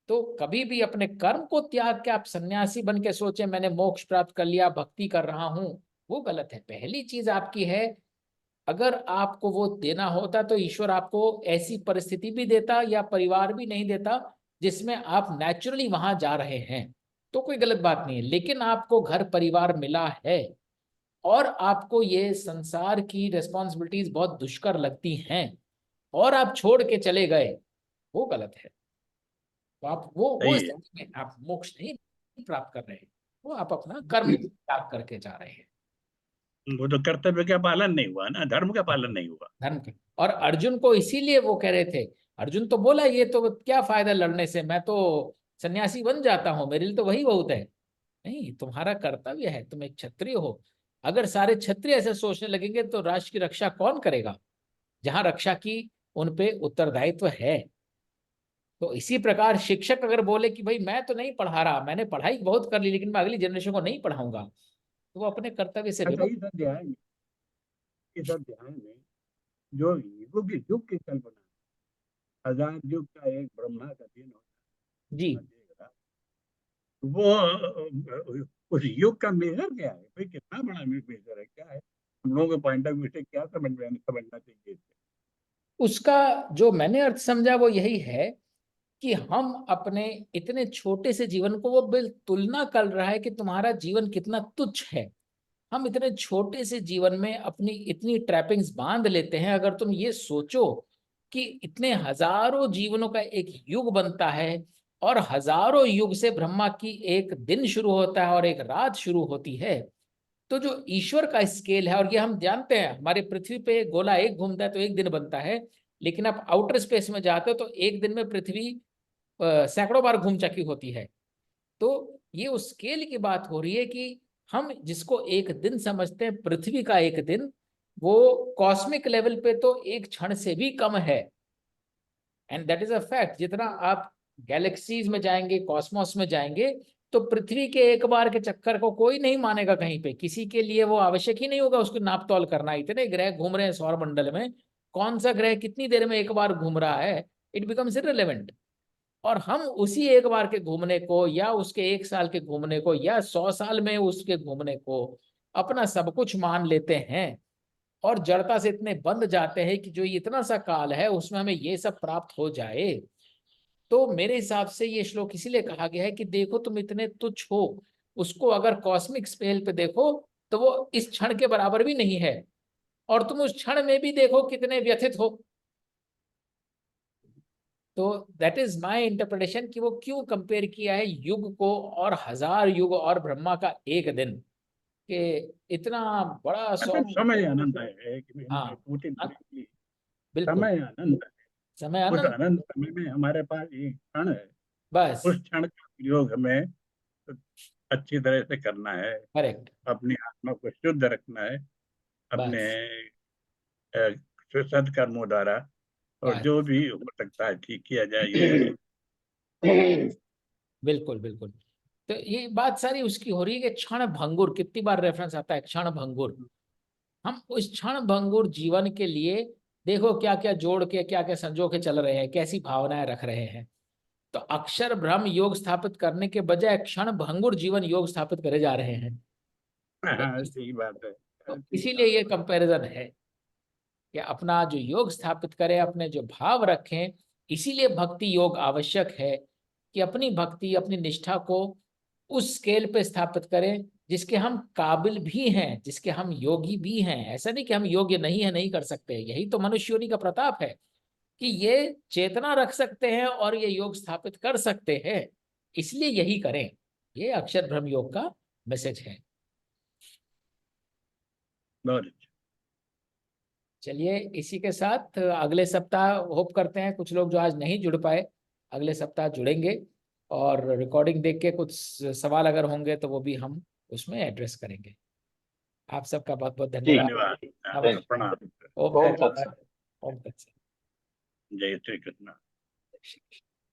तो कभी भी अपने कर्म को त्याग के आप सन्यासी बन के सोचे मैंने मोक्ष प्राप्त कर लिया, भक्ति कर रहा हूं, वो गलत है। पहली चीज आपकी है, अगर आपको वो देना होता तो ईश्वर आपको ऐसी परिस्थिति भी देता या परिवार भी नहीं देता जिसमें आप नेचुरली वहां जा रहे हैं, तो कोई गलत बात नहीं है। लेकिन आपको घर परिवार मिला है और आपको ये संसार की रिस्पॉन्सिबिलिटीज बहुत दुष्कर लगती हैं और आप छोड़ के चले गए, वो गलत है। तो आप वो सही है। स्थिति में आप मोक्ष नहीं प्राप्त कर रहे हैं, वो आप अपना कर्म त्याग करके जा रहे हैं। वो तो कर्तव्य का पालन नहीं हुआ ना, धर्म का पालन नहीं हुआ। धर्म के। और अर्जुन को इसीलिए वो कह रहे थे, अर्जुन तो बोला ये तो क्या फायदा लड़ने से, मैं तो सन्यासी बन जाता हूं, मेरे लिए तो वही बहुत है। नहीं, तुम्हारा कर्तव्य है, तुम एक क्षत्रिय हो। अगर सारे क्षत्रिय ऐसे सोचने लगेंगे तो राष्ट्र की रक्षा कौन करेगा, जहां रक्षा की उन पे उत्तरदायित्व है। तो इसी प्रकार शिक्षक अगर बोले कि भाई मैं तो नहीं पढ़ा रहा, मैंने पढ़ाई बहुत कर ली लेकिन मैं अगली जनरेशन को नहीं पढ़ाऊंगा, तो वो अपने कर्तव्य से अच्छा, विमुख। इस अध्याय में जो युग की कल्पना, हजार युग का एक ब्रह्मा का दिन जी। होता है, वो उस युग का मेजर क्या है भाई? कितना बड़ा मेजर है, क्या है? हम लोगों के पॉइंट ऑफ व्यू से क्या समझना चाहिए इससे? उसका जो मैंने अर्थ समझा वो यही है कि हम अपने इतने छोटे से जीवन को, वो बिल तुलना कर रहा है कि तुम्हारा जीवन कितना तुच्छ है। हम इतने छोटे से जीवन में अपनी इतनी ट्रैपिंग्स बांध लेते हैं। अगर तुम ये सोचो कि इतने हजारों जीवनों का एक युग बनता है और हजारों युग से ब्रह्मा की एक दिन शुरू होता है और एक रात शुरू होती है, तो जो ईश्वर का स्केल है, और ये हम जानते हैं हमारे पृथ्वी पे गोला एक घूमता है तो एक दिन बनता है, लेकिन आप आउटर स्पेस में जाते हो तो एक दिन में पृथ्वी सैकड़ों बार घूम चुकी होती है। तो ये उस स्केल की बात हो रही है कि हम जिसको एक दिन समझते हैं, पृथ्वी का एक दिन, वो कॉस्मिक लेवल पे तो एक क्षण से भी कम है। And that is a fact. जितना आप गैलेक्सीज में जाएंगे, कॉस्मोस में जाएंगे, तो पृथ्वी के एक बार के चक्कर को कोई नहीं मानेगा कहीं पे, किसी के लिए वो आवश्यक ही नहीं होगा उसको नाप तौल करना। इतने ग्रह घूम रहे हैं सौर मंडल में, कौन सा ग्रह कितनी देर में एक बार घूम रहा है, इट बिकम्स इररिलेवेंट। और हम उसी एक बार के घूमने को या उसके एक साल के घूमने को या 100 साल में उसके घूमने को अपना सब कुछ मान लेते हैं और जड़ता से इतने बंध जाते हैं कि जो इतना सा काल है उसमें हमें ये सब प्राप्त हो जाए। तो मेरे हिसाब से ये श्लोक इसीलिए कहा गया है कि देखो तुम इतने तुच्छ हो, उसको अगर कॉस्मिक स्केल पे देखो तो वो इस क्षण के बराबर भी नहीं है, और तुम उस क्षण में भी देखो कितने व्यथित हो। तो दैट इज माय इंटरप्रिटेशन कि वो क्यों कंपेयर किया है युग को और हजार युग और ब्रह्मा का एक दिन, कि इतना बड़ा सौ। मतलब समय अनंत है कि हाँ, बिल्कुल। समय अनंत है। समय उस अनंत। अनंत समय में हमारे पास एक क्षण है, बस। उस क्षण का प्रयोग हमें अच्छी तरह से करना है, करेक्ट। अपनी आत्मा को शुद्ध रखना है, अपने बस। सत्कर्मों द्वारा, और बस। जो भी हो सकता है ठीक किया जाए, ये बिल्कुल बिल्कुल। तो ये बात सारी उसकी हो रही है कि क्षण भंगुर, कितनी बार रेफरेंस आता है क्षण भंगुर। हम उस क्षण भंगुर जीवन के लिए देखो क्या क्या जोड़ के, क्या क्या संजो के चल रहे हैं, कैसी भावनाएं रख रहे हैं। तो अक्षर भ्रम योग स्थापित करने के बजाय क्षण भंगुर जीवन योग स्थापित करे जा रहे हैं। हाँ, सही बात है। तो ठीक इसीलिए ये कंपैरिजन है कि अपना जो योग स्थापित करें, अपने जो भाव रखें। इसीलिए भक्ति योग आवश्यक है कि अपनी भक्ति, अपनी निष्ठा को उस स्केल पे स्थापित करें जिसके हम काबिल भी हैं, जिसके हम योगी भी हैं। ऐसा नहीं कि हम योग्य नहीं है, नहीं कर सकते। यही तो मनुष्य योनि का प्रताप है कि ये चेतना रख सकते हैं और ये योग स्थापित कर सकते हैं, इसलिए यही करें। ये अक्षर ब्रह्म योग का मैसेज है। बहुत अच्छा। चलिए, इसी के साथ अगले सप्ताह होप करते हैं कुछ लोग जो आज नहीं जुड़ पाए अगले सप्ताह जुड़ेंगे, और रिकॉर्डिंग देख के कुछ सवाल अगर होंगे तो वो भी हम उसमें एड्रेस करेंगे। आप सबका बहुत बहुत धन्यवाद। धन्यवाद। नमस्कार। प्रणाम। ओम ओम तत्सत। तत्सत। ओम तत्सत। जय श्री कृष्ण। श्री कृष्ण।